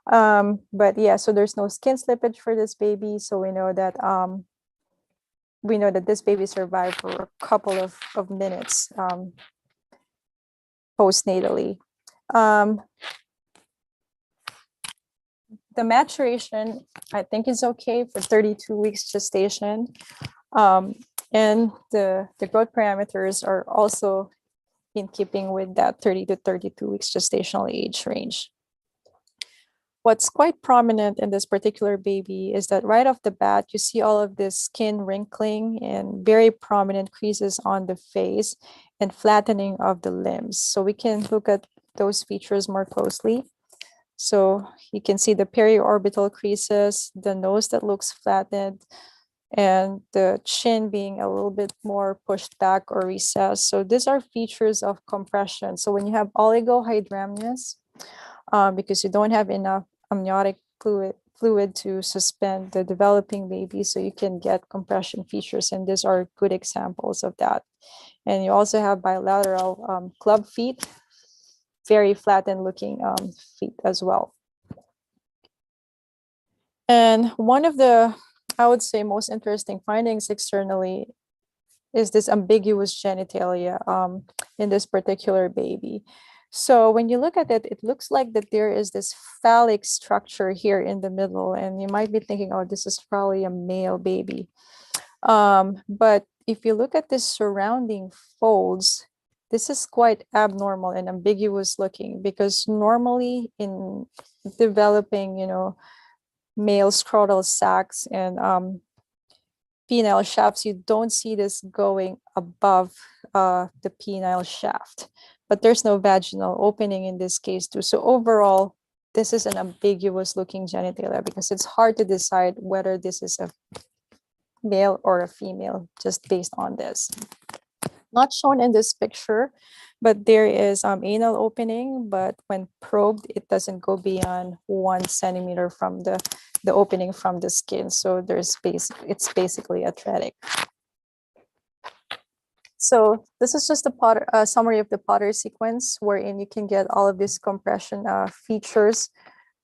But yeah, so there's no skin slippage for this baby. So we know that this baby survived for a couple of minutes postnatally. The maturation, I think, is okay for 32 weeks gestation. And the growth parameters are also in keeping with that 30 to 32 weeks gestational age range. What's quite prominent in this particular baby is that right off the bat, you see all of this skin wrinkling and very prominent creases on the face and flattening of the limbs. So we can look at those features more closely. So you can see the periorbital creases, the nose that looks flattened, and the chin being a little bit more pushed back or recessed. So these are features of compression. So when you have oligohydramnios, because you don't have enough amniotic fluid to suspend the developing baby, so you can get compression features, and these are good examples of that. And you also have bilateral club feet, very flattened looking feet as well. And one of the, I would say, most interesting findings externally is this ambiguous genitalia in this particular baby. So when you look at it, it looks like that there is this phallic structure here in the middle, and you might be thinking, oh, this is probably a male baby. But if you look at the surrounding folds, this is quite abnormal and ambiguous looking, because normally in developing, male scrotal sacs and penile shafts, you don't see this going above the penile shaft, but there's no vaginal opening in this case too. So overall, this is an ambiguous looking genitalia, because it's hard to decide whether this is a male or a female just based on this. Not shown in this picture, but there is anal opening, but when probed, it doesn't go beyond 1 centimeter from the opening from the skin. So there's space, it's basically atretic. So this is just a summary of the Potter sequence, wherein you can get all of these compression features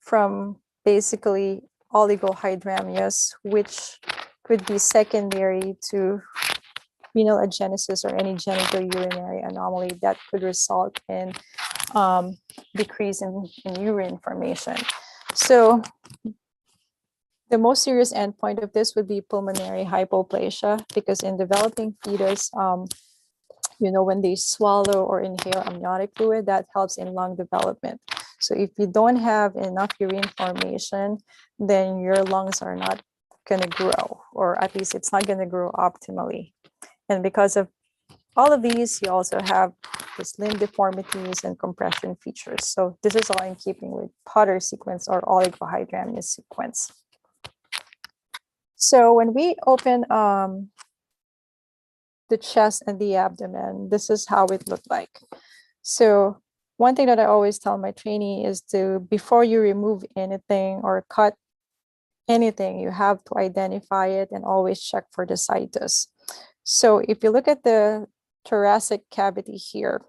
from basically oligohydramnios, which could be secondary to renal agenesis or any genitourinary anomaly that could result in decrease in urine formation. So the most serious endpoint of this would be pulmonary hypoplasia, because in developing fetus, when they swallow or inhale amniotic fluid, that helps in lung development. So if you don't have enough urine formation, then your lungs are not going to grow, or at least it's not going to grow optimally. And because of all of these, you also have this limb deformities and compression features. So this is all in keeping with Potter sequence or oligohydramnios sequence. So when we open the chest and the abdomen, this is how it looked like. So one thing that I always tell my trainee is before you remove anything or cut anything, you have to identify it and always check for the situs. So if you look at the thoracic cavity here,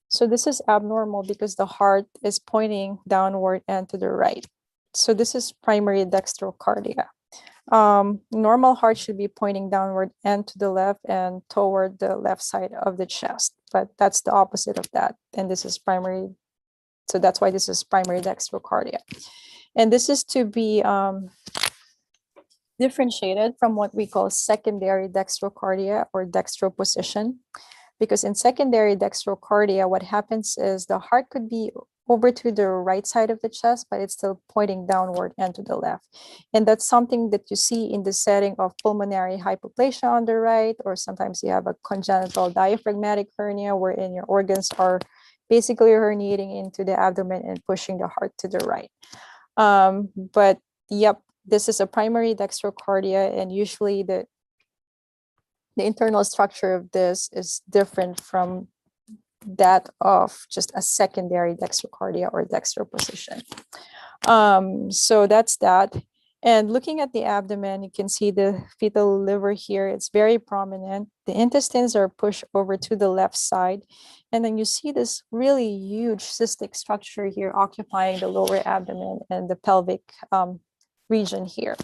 so this is abnormal because the heart is pointing downward and to the right. So this is primary dextrocardia. Normal heart should be pointing downward and to the left and toward the left side of the chest, but that's the opposite of that. And this is primary. So that's why this is primary dextrocardia. And this is to be differentiated from what we call secondary dextrocardia or dextroposition, because in secondary dextrocardia, what happens is the heart could be over to the right side of the chest, but it's still pointing downward and to the left. And that's something that you see in the setting of pulmonary hypoplasia on the right, or sometimes you have a congenital diaphragmatic hernia wherein your organs are basically herniating into the abdomen and pushing the heart to the right. But yep, this is a primary dextrocardia, and usually the internal structure of this is different from that of just a secondary dextrocardia or dextroposition. So that's that. And looking at the abdomen, you can see the fetal liver here. It's very prominent. The intestines are pushed over to the left side. And then you see this really huge cystic structure here occupying the lower abdomen and the pelvic region here.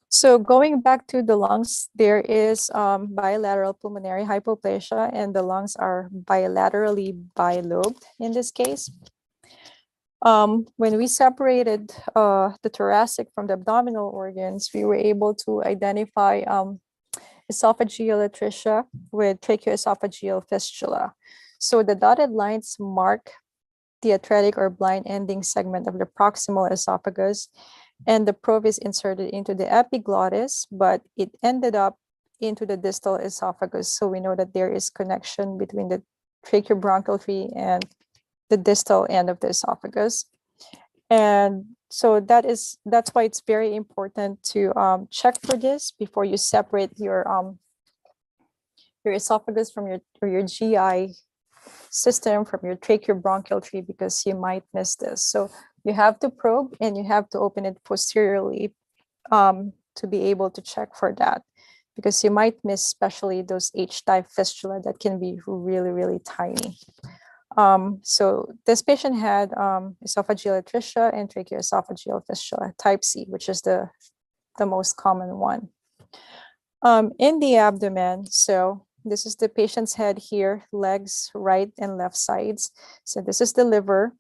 So going back to the lungs, there is bilateral pulmonary hypoplasia, and the lungs are bilaterally bilobed in this case. When we separated the thoracic from the abdominal organs, we were able to identify esophageal atresia with tracheoesophageal fistula. So the dotted lines mark the atretic or blind ending segment of the proximal esophagus, and the probe is inserted into the epiglottis, but it ended up into the distal esophagus. So we know that there is connection between the tracheobronchial tree and the distal end of the esophagus. And so that's why it's very important to check for this before you separate your esophagus from your GI system from your tracheobronchial tree, because you might miss this. So you have to probe and you have to open it posteriorly to be able to check for that, because you might miss especially those H-type fistula that can be really, really tiny. So this patient had esophageal atresia and tracheoesophageal fistula type C, which is the most common one. In the abdomen, so this is the patient's head here, legs, right and left sides. So this is the liver.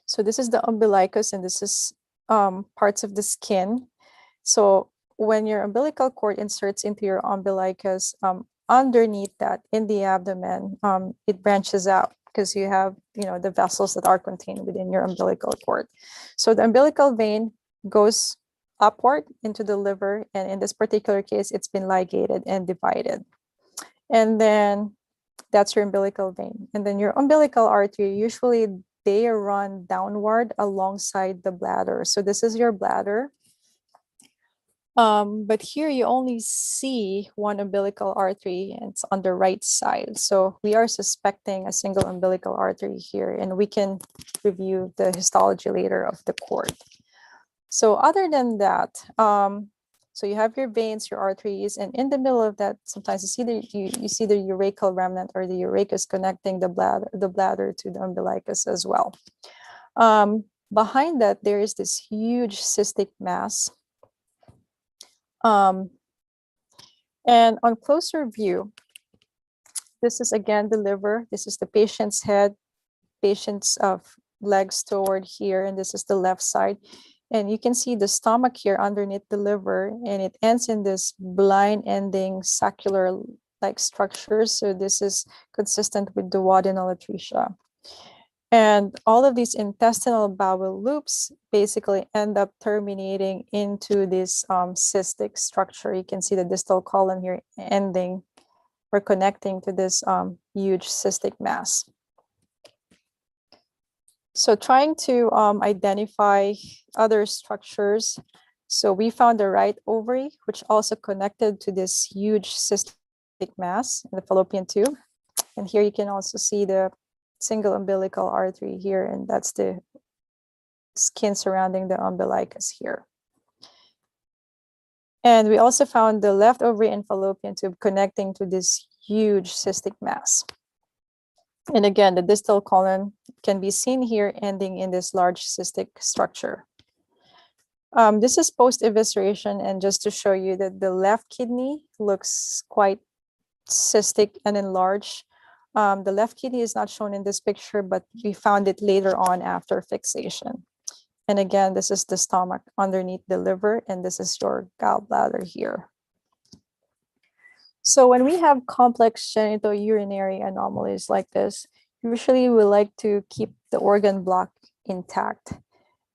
So this is the umbilicus, and this is parts of the skin. So when your umbilical cord inserts into your umbilicus, underneath that in the abdomen, it branches out because you have, the vessels that are contained within your umbilical cord. So the umbilical vein goes upward into the liver, and in this particular case, it's been ligated and divided. And then that's your umbilical vein. And then your umbilical artery, usually they run downward alongside the bladder. So this is your bladder. But here you only see one umbilical artery, and it's on the right side. So we are suspecting a single umbilical artery here, and we can review the histology later of the cord. So other than that, so you have your veins, your arteries, and in the middle of that, sometimes you see the urachal remnant, or the urachus connecting the bladder to the umbilicus as well. Behind that, there is this huge cystic mass. And on closer view, this is again the liver. This is the patient's head, patient's legs toward here, and this is the left side. And you can see the stomach here underneath the liver, and it ends in this blind ending saccular-like structure. So this is consistent with duodenal atresia. And all of these intestinal bowel loops basically end up terminating into this cystic structure. You can see the distal colon here ending or connecting to this huge cystic mass. So trying to identify other structures. So we found the right ovary, which also connected to this huge cystic mass in the fallopian tube. And here you can also see the single umbilical artery here, and that's the skin surrounding the umbilicus here. And we also found the left ovary and fallopian tube connecting to this huge cystic mass. And again, the distal colon can be seen here ending in this large cystic structure. This is post-evisceration, and just to show you that the left kidney looks quite cystic and enlarged. The left kidney is not shown in this picture, but we found it later on after fixation. And again, this is the stomach underneath the liver, and this is your gallbladder here. So when we have complex genitourinary anomalies like this, usually we like to keep the organ block intact.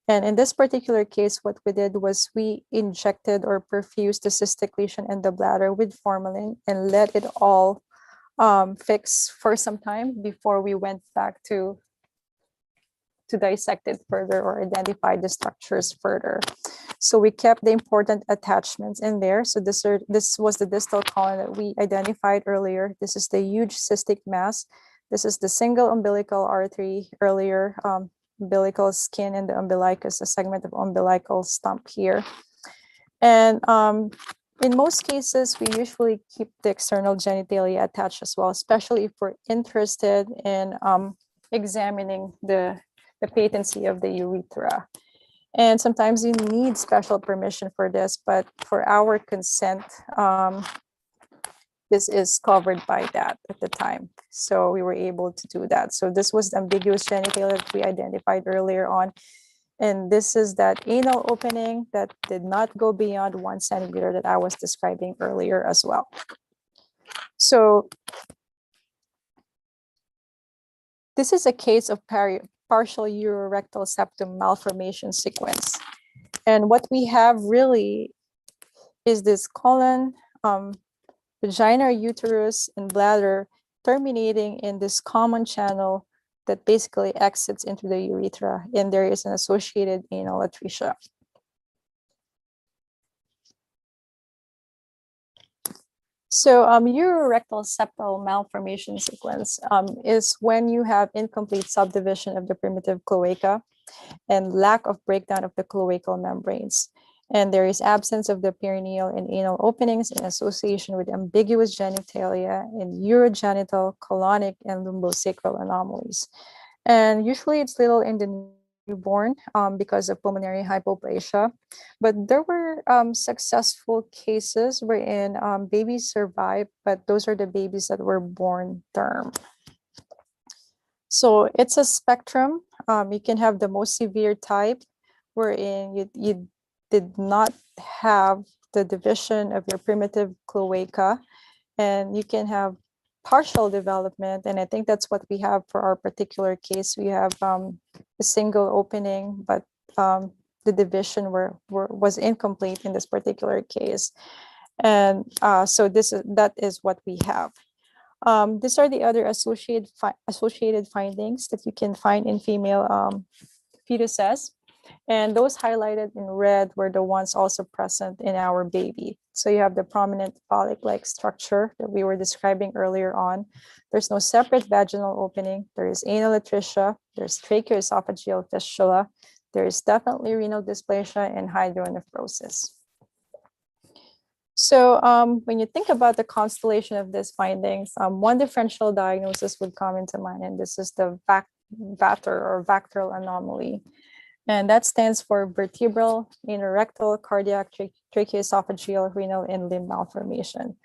And in this particular case, what we did was we injected or perfused the cystic lesion in the bladder with formalin and let it all fix for some time before we went back to dissect it further or identify the structures further. So we kept the important attachments in there. So this was the distal colon that we identified earlier. This is the huge cystic mass. This is the single umbilical artery earlier, umbilical skin and the umbilicus, a segment of umbilical stump here. And in most cases, we usually keep the external genitalia attached as well, especially if we're interested in examining the patency of the urethra. And sometimes you need special permission for this, but for our consent, this is covered by that at the time. So we were able to do that. So this was the ambiguous genitalia that we identified earlier on. And this is that anal opening that did not go beyond 1 centimeter that I was describing earlier as well. So this is a case of partial urorectal septum malformation sequence. And what we have really is this colon, vagina, uterus, and bladder terminating in this common channel that basically exits into the urethra, and there is an associated anal atresia. So urorectal septal malformation sequence is when you have incomplete subdivision of the primitive cloaca and lack of breakdown of the cloacal membranes. And there is absence of the perineal and anal openings in association with ambiguous genitalia and urogenital, colonic, and lumbosacral anomalies. And usually it's little in the newborn because of pulmonary hypoplasia. But there were successful cases wherein babies survived, but those are the babies that were born term. So it's a spectrum. You can have the most severe type wherein you did not have the division of your primitive cloaca, and you can have partial development. And I think that's what we have for our particular case. We have a single opening, but the division was incomplete in this particular case. And so that is what we have. These are the other associated findings that you can find in female fetuses. And those highlighted in red were the ones also present in our baby. So you have the prominent phallic-like structure that we were describing earlier on. There's no separate vaginal opening. There is anal atresia. There's tracheoesophageal fistula. There is definitely renal dysplasia and hydronephrosis. So when you think about the constellation of these findings, one differential diagnosis would come into mind, and this is the VATR or Vactral anomaly. And that stands for vertebral, anorectal, cardiac, tracheoesophageal, renal, and limb malformation.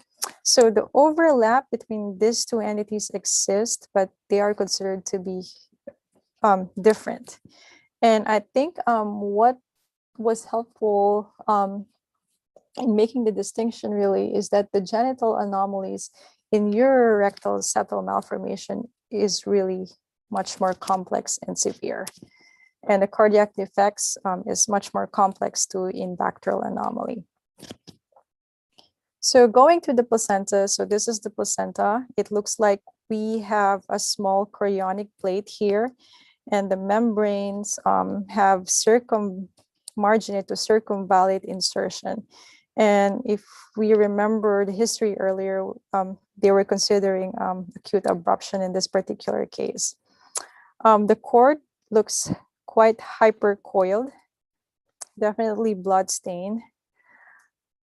So the overlap between these two entities exists, but they are considered to be different. And I think what was helpful in making the distinction really is that the genital anomalies in urorectal septal malformation is really much more complex and severe. And the cardiac defects is much more complex too in bacterial anomaly. So going to the placenta, so this is the placenta. It looks like we have a small chorionic plate here, and the membranes have circummarginate to circumvallate insertion. And if we remember the history earlier, they were considering acute abruption in this particular case. The cord looks quite hypercoiled, definitely blood stained,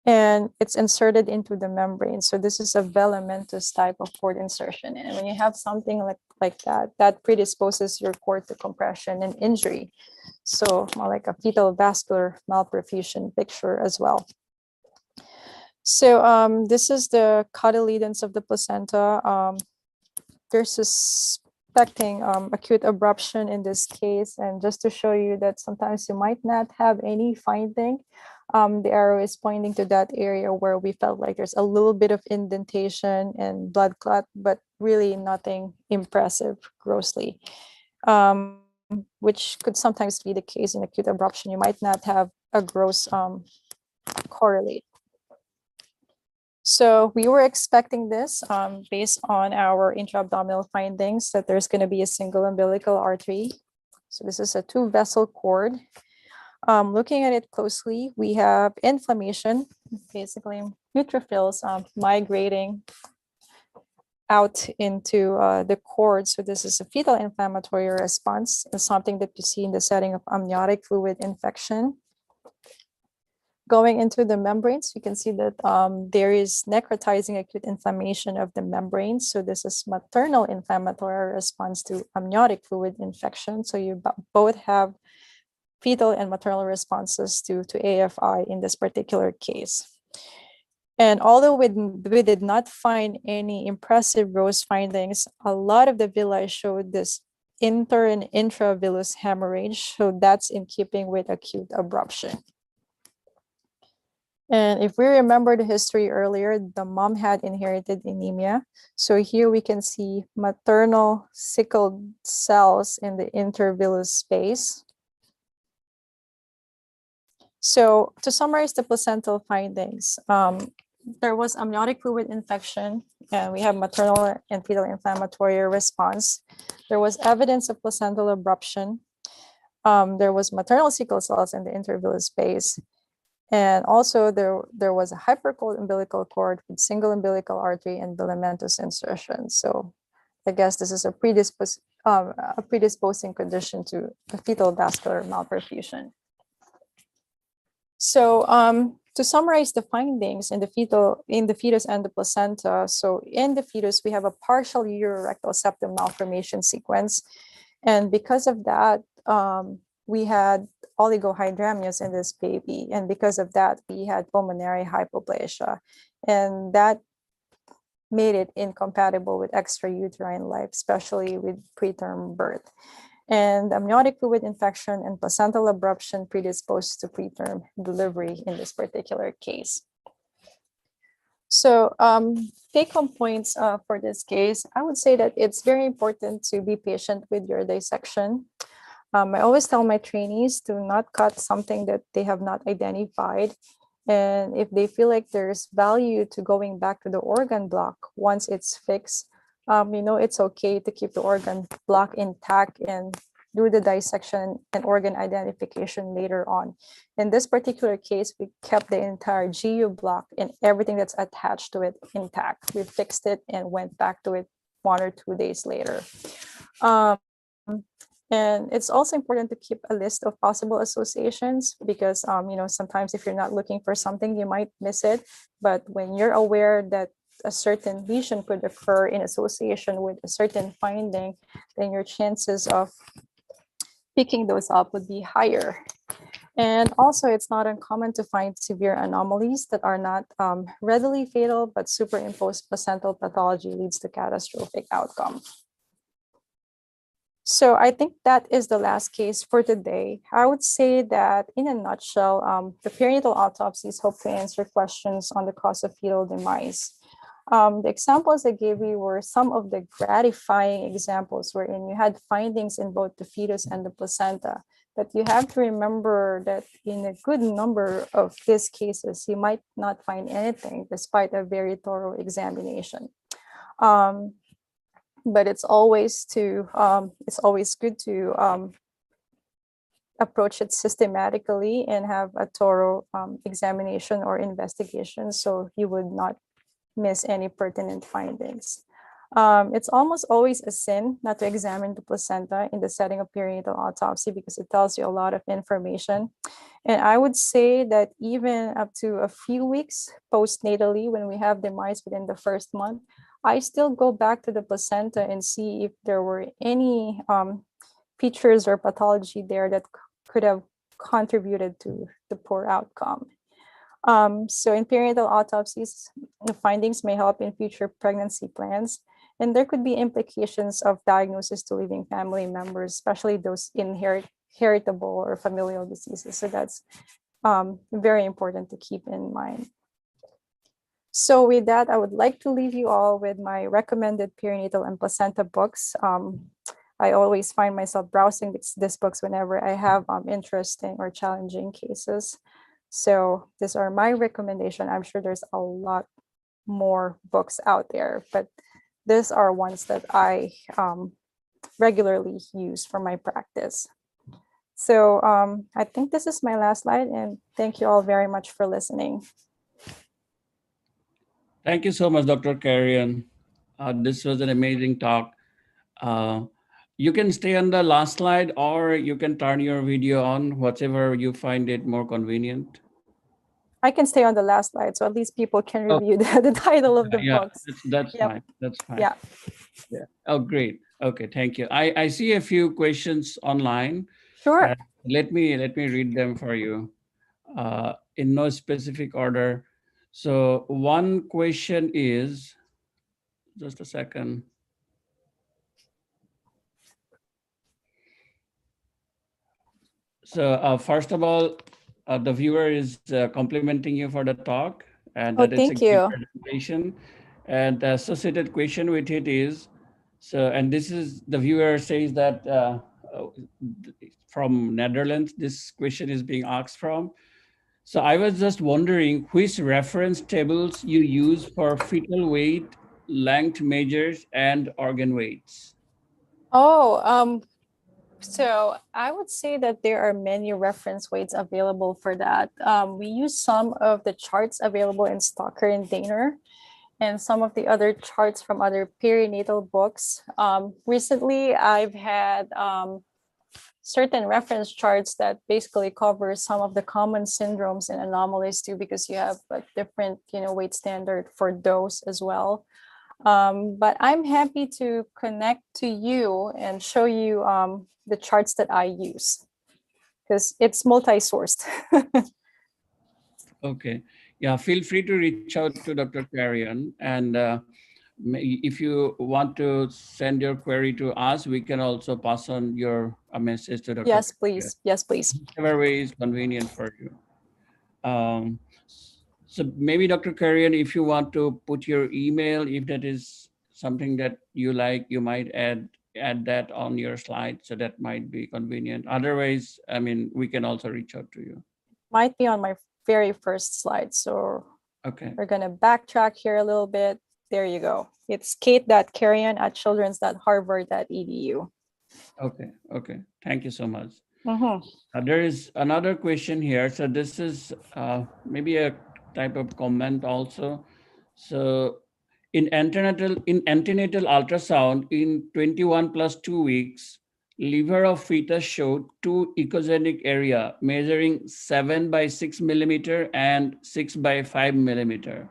and it's inserted into the membrane. So this is a velamentous type of cord insertion. And when you have something like that, that predisposes your cord to compression and injury. So more like a fetal vascular malperfusion picture as well. So this is the cotyledons of the placenta. They're suspecting acute abruption in this case. And just to show you that sometimes you might not have any finding, the arrow is pointing to that area where we felt like there's a little bit of indentation and blood clot, but really nothing impressive grossly, which could sometimes be the case in acute abruption. You might not have a gross correlate. So we were expecting this based on our intra-abdominal findings that there's going to be a single umbilical artery. So this is a 2-vessel cord. Looking at it closely, we have inflammation, basically neutrophils migrating out into the cord. So this is a fetal inflammatory response. It's something that you see in the setting of amniotic fluid infection. Going into the membranes, you can see that there is necrotizing acute inflammation of the membranes. So this is maternal inflammatory response to amniotic fluid infection. So you both have fetal and maternal responses to AFI in this particular case. And although we did not find any impressive Rose findings, a lot of the villi showed this inter and intravillous hemorrhage. So that's in keeping with acute abruption. And if we remember the history earlier, the mom had inherited anemia. So here we can see maternal sickled cells in the intervillous space. So to summarize the placental findings, there was amniotic fluid infection, and we have maternal and fetal inflammatory response. There was evidence of placental abruption. There was maternal sickle cells in the intervillous space. And also there was a hypercoiled umbilical cord with single umbilical artery and filamentous insertion. So I guess this is a predisposing condition to the fetal vascular malperfusion. So to summarize the findings in the fetus and the placenta, so in the fetus, we have a partial urorectal septum malformation sequence. And because of that, we had oligohydramnios in this baby. And because of that, we had pulmonary hypoplasia. And that made it incompatible with extrauterine life, especially with preterm birth. And amniotic fluid infection and placental abruption predisposed to preterm delivery in this particular case. So take-home points for this case, I would say that it's very important to be patient with your dissection. I always tell my trainees to not cut something that they have not identified. And if they feel like there's value to going back to the organ block once it's fixed, it's okay to keep the organ block intact and do the dissection and organ identification later on. In this particular case, we kept the entire GU block and everything that's attached to it intact. We fixed it and went back to it 1 or 2 days later. And it's also important to keep a list of possible associations because, sometimes if you're not looking for something, you might miss it. But when you're aware that a certain lesion could occur in association with a certain finding, then your chances of picking those up would be higher. And also, it's not uncommon to find severe anomalies that are not readily fatal, but superimposed placental pathology leads to catastrophic outcome. So I think that is the last case for today. I would say that in a nutshell, the perinatal autopsies hope to answer questions on the cause of fetal demise. The examples I gave you were some of the gratifying examples wherein you had findings in both the fetus and the placenta. But you have to remember that in a good number of these cases, you might not find anything despite a very thorough examination. But it's always good to approach it systematically and have a thorough examination or investigation, so you would not miss any pertinent findings. It's almost always a sin not to examine the placenta in the setting of perinatal autopsy because it tells you a lot of information. And I would say that even up to a few weeks postnatally, when we have demise within the first month, I still go back to the placenta and see if there were any features or pathology there that could have contributed to the poor outcome. So in perinatal autopsies, the findings may help in future pregnancy plans, and there could be implications of diagnosis to living family members, especially those heritable or familial diseases. So that's very important to keep in mind. So with that, I would like to leave you all with my recommended perinatal and placenta books. I always find myself browsing these books whenever I have interesting or challenging cases. So these are my recommendation. I'm sure there's a lot more books out there, but these are ones that I regularly use for my practice. So I think this is my last slide, and thank you all very much for listening. Thank you so much, Dr. Carreon. This was an amazing talk. You can stay on the last slide, or you can turn your video on, whatever you find it more convenient. I can stay on the last slide, so at least people can review the title of the books. That's fine. That's fine. Yeah. Oh, great. Okay, thank you. I see a few questions online. Sure. Let me read them for you in no specific order. So one question is, just a second. So first of all, the viewer is complimenting you for the talk, and that it's a great presentation. And the associated question with it is, so, and this is, the viewer says that from Netherlands, this question is being asked from. So I was just wondering which reference tables you use for fetal weight, length measures, and organ weights. Oh, so I would say that there are many reference weights available for that. We use some of the charts available in Stocker and Daner, and some of the other charts from other perinatal books. Recently, I've had certain reference charts that basically cover some of the common syndromes and anomalies too, because you have a different, weight standard for those as well. But I'm happy to connect to you and show you the charts that I use, because it's multi-sourced. Okay. Yeah, feel free to reach out to Dr. Carreon. And if you want to send your query to us, we can also pass on your message to Dr. Yes, please. Yes, please. Whichever way is convenient for you. So maybe Dr. Carreon, if you want to put your email, if that is something that you like, you might add that on your slide, so that might be convenient. Otherwise, I mean, we can also reach out to you. Might be on my very first slide. So okay, we're going to backtrack here a little bit. There you go. It's kate.carreon@childrens.harvard.edu. Okay. Okay. Thank you so much. There is another question here. So this is maybe a type of comment also. So in antenatal ultrasound in 21 plus 2 weeks, liver of fetus showed 2 echogenic area measuring 7 by 6 millimeter and 6 by 5 millimeter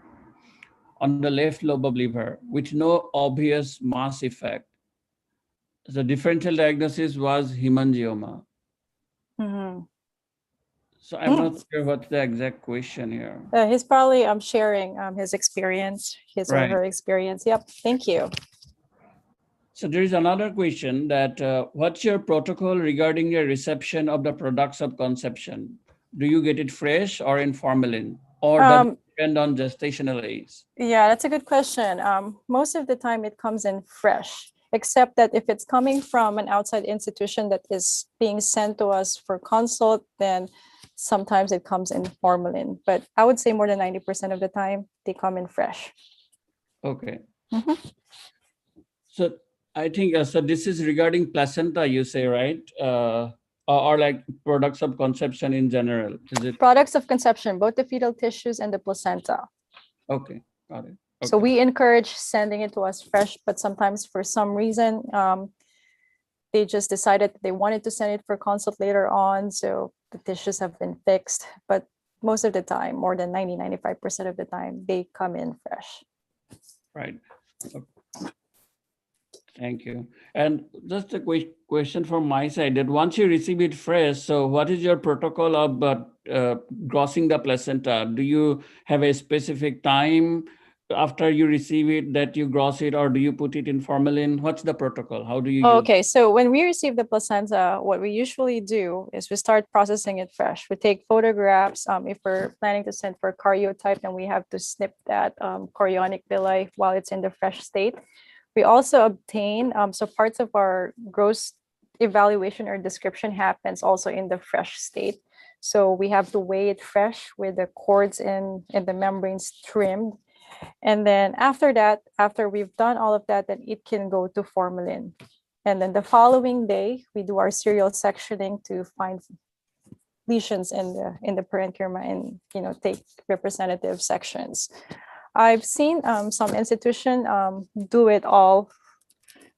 on the left lobe of liver with no obvious mass effect. The differential diagnosis was hemangioma. So I'm not sure what's the exact question here. He's probably sharing his experience, his or her experience. Yep, thank you. So there is another question that what's your protocol regarding your reception of the products of conception? Do you get it fresh or in formalin, or does it depend on gestational age? Yeah, that's a good question. Most of the time it comes in fresh, except that if it's coming from an outside institution that is being sent to us for consult, then sometimes it comes in formalin. But I would say more than 90% of the time they come in fresh. Okay. So I think so. This is regarding placenta, you say, right? Or like products of conception in general. Is it products of conception, both the fetal tissues and the placenta? Okay, got it. Okay. So we encourage sending it to us fresh, but sometimes for some reason, they just decided that they wanted to send it for consult later on. So the tissues have been fixed, but most of the time, more than 95% of the time, they come in fresh. Right. Okay. Thank you. And just a quick question from my side, that once you receive it fresh, so what is your protocol of grossing the placenta? Do you have a specific time after you receive it that you gross it, or do you put it in formalin? What's the protocol? How do you use Okay, so when we receive the placenta, what we usually do is we start processing it fresh. We take photographs. If we're planning to send for karyotype, then we have to snip that chorionic villi while it's in the fresh state. We also obtain, so parts of our gross evaluation or description happens also in the fresh state. So we have to weigh it fresh with the cords and the membranes trimmed. And then after that, after we've done all of that, then it can go to formalin. And then the following day, we do our serial sectioning to find lesions in the parenchyma and take representative sections. I've seen some institution do it all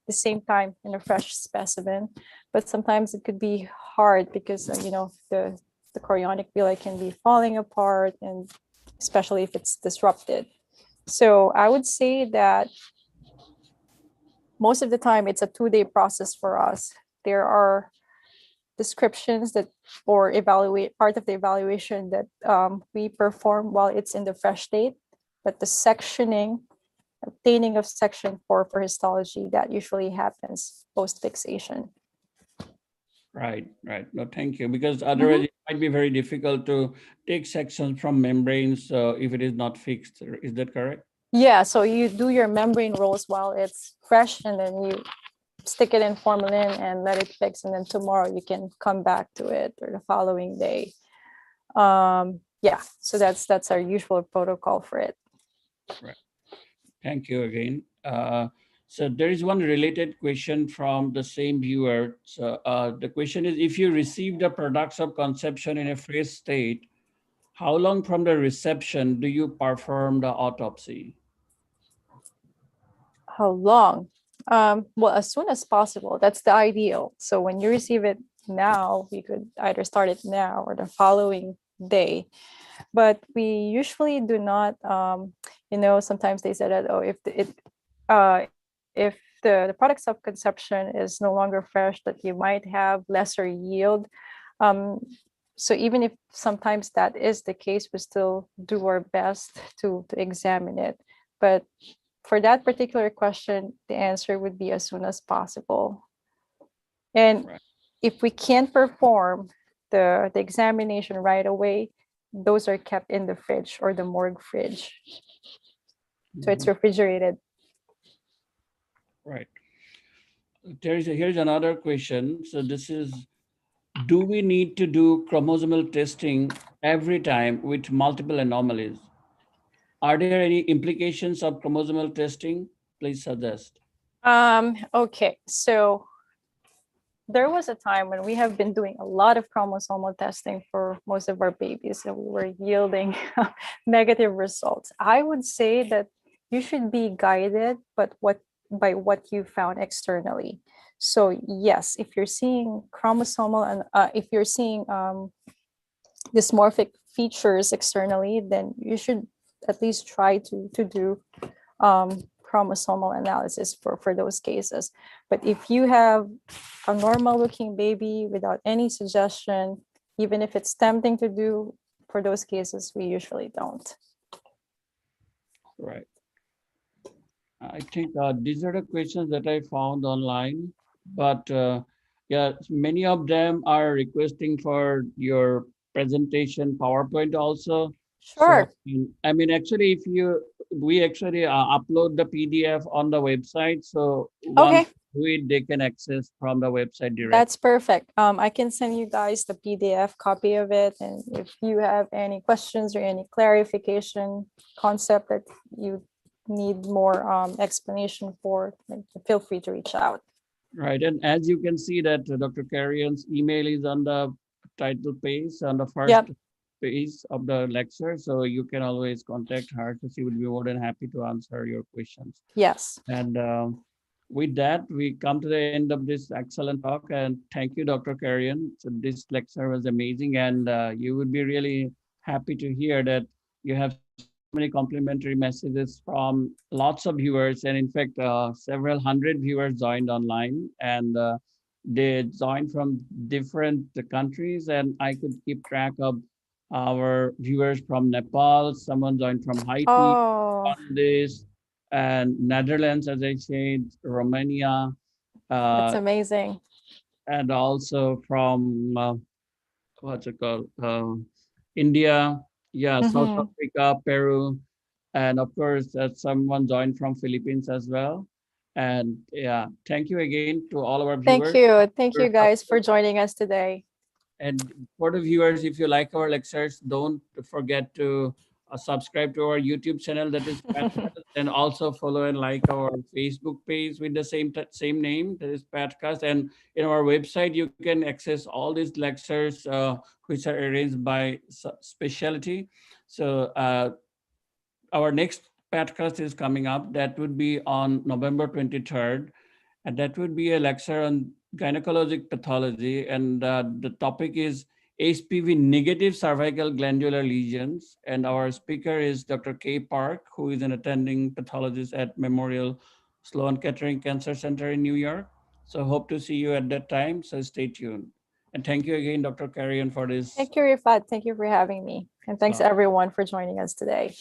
the same time in a fresh specimen, but sometimes it could be hard because the chorionic villi can be falling apart, and especially if it's disrupted. So I would say that most of the time it's a 2-day process for us. There are descriptions that or part of the evaluation that we perform while it's in the fresh state. But the sectioning, obtaining of section 4 for histology, that usually happens post-fixation. Right. No, thank you. Because otherwise it might be very difficult to take sections from membranes if it is not fixed. Is that correct? Yeah, so you do your membrane rolls while it's fresh, and then you stick it in formalin and let it fix, and then tomorrow you can come back to it, or the following day. Yeah, so that's our usual protocol for it. Right. Thank you again. So there is one related question from the same viewer. So the question is, if you receive the products of conception in a fresh state, how long from the reception do you perform the autopsy? How long? Well, as soon as possible. That's the ideal. So when you receive it now, you could either start it now or the following day. But we usually do not, sometimes they said that, if the products of conception is no longer fresh, that you might have lesser yield. So even if sometimes that is the case, we still do our best to examine it. But for that particular question, the answer would be as soon as possible. And if we can't perform the examination right away, those are kept in the fridge or the morgue fridge. So it's refrigerated. Right. Here's another question. So this is, do we need to do chromosomal testing every time with multiple anomalies? Are there any implications of chromosomal testing? Please suggest. Okay, so there was a time when we have been doing a lot of chromosomal testing for most of our babies, and we were yielding negative results. I would say that you should be guided, but by what you found externally. So yes, if you're seeing chromosomal and if you're seeing dysmorphic features externally, then you should at least try to do chromosomal analysis for those cases. But if you have a normal looking baby without any suggestion, even if it's tempting to do, for those cases, we usually don't. Right. I think these are the questions that I found online, but yeah, many of them are requesting for your presentation PowerPoint also. So, Sure. I mean, actually, we actually upload the PDF on the website. So once Okay, they can access from the website directly. that's perfect. I can send you guys the PDF copy of it. And if you have any questions or any clarification concept that you need more explanation for, then feel free to reach out. Right, and as you can see that Dr. Carreon's email is on the title page, on the first Yep. page of the lecture, so you can always contact her. So she would be more than happy to answer your questions. Yes. And with that, we come to the end of this excellent talk. And thank you, Dr. Carreon. So this lecture was amazing, and you would be really happy to hear that you have so many complimentary messages from lots of viewers. And in fact, several hundred viewers joined online, and they joined from different countries. And I could keep track of our viewers from Nepal, someone joined from Haiti, Oh, Bangladesh, and Netherlands, as I said, Romania, that's uh, amazing. and also from what's it called? India, yeah, South Mhm. Africa, Peru, and of course, someone joined from Philippines as well. And yeah, thank you again to all of our Thank viewers. you. Thank you guys for joining us today. And for the viewers, if you like our lectures, don't forget to subscribe to our YouTube channel, that is Patcast, and also follow and like our Facebook page with the same name, that is Patcast. And in our website, you can access all these lectures which are arranged by specialty. So our next podcast is coming up. That would be on November 23rd. And that would be a lecture on gynecologic pathology. And the topic is HPV negative cervical glandular lesions. And our speaker is Dr. Kay Park, who is an attending pathologist at Memorial Sloan Kettering Cancer Center in New York. So hope to see you at that time. So stay tuned. And thank you again, Dr. Carreon, for this Thank you, Rifat. Thank you for having me. And thanks slot. everyone for joining us today.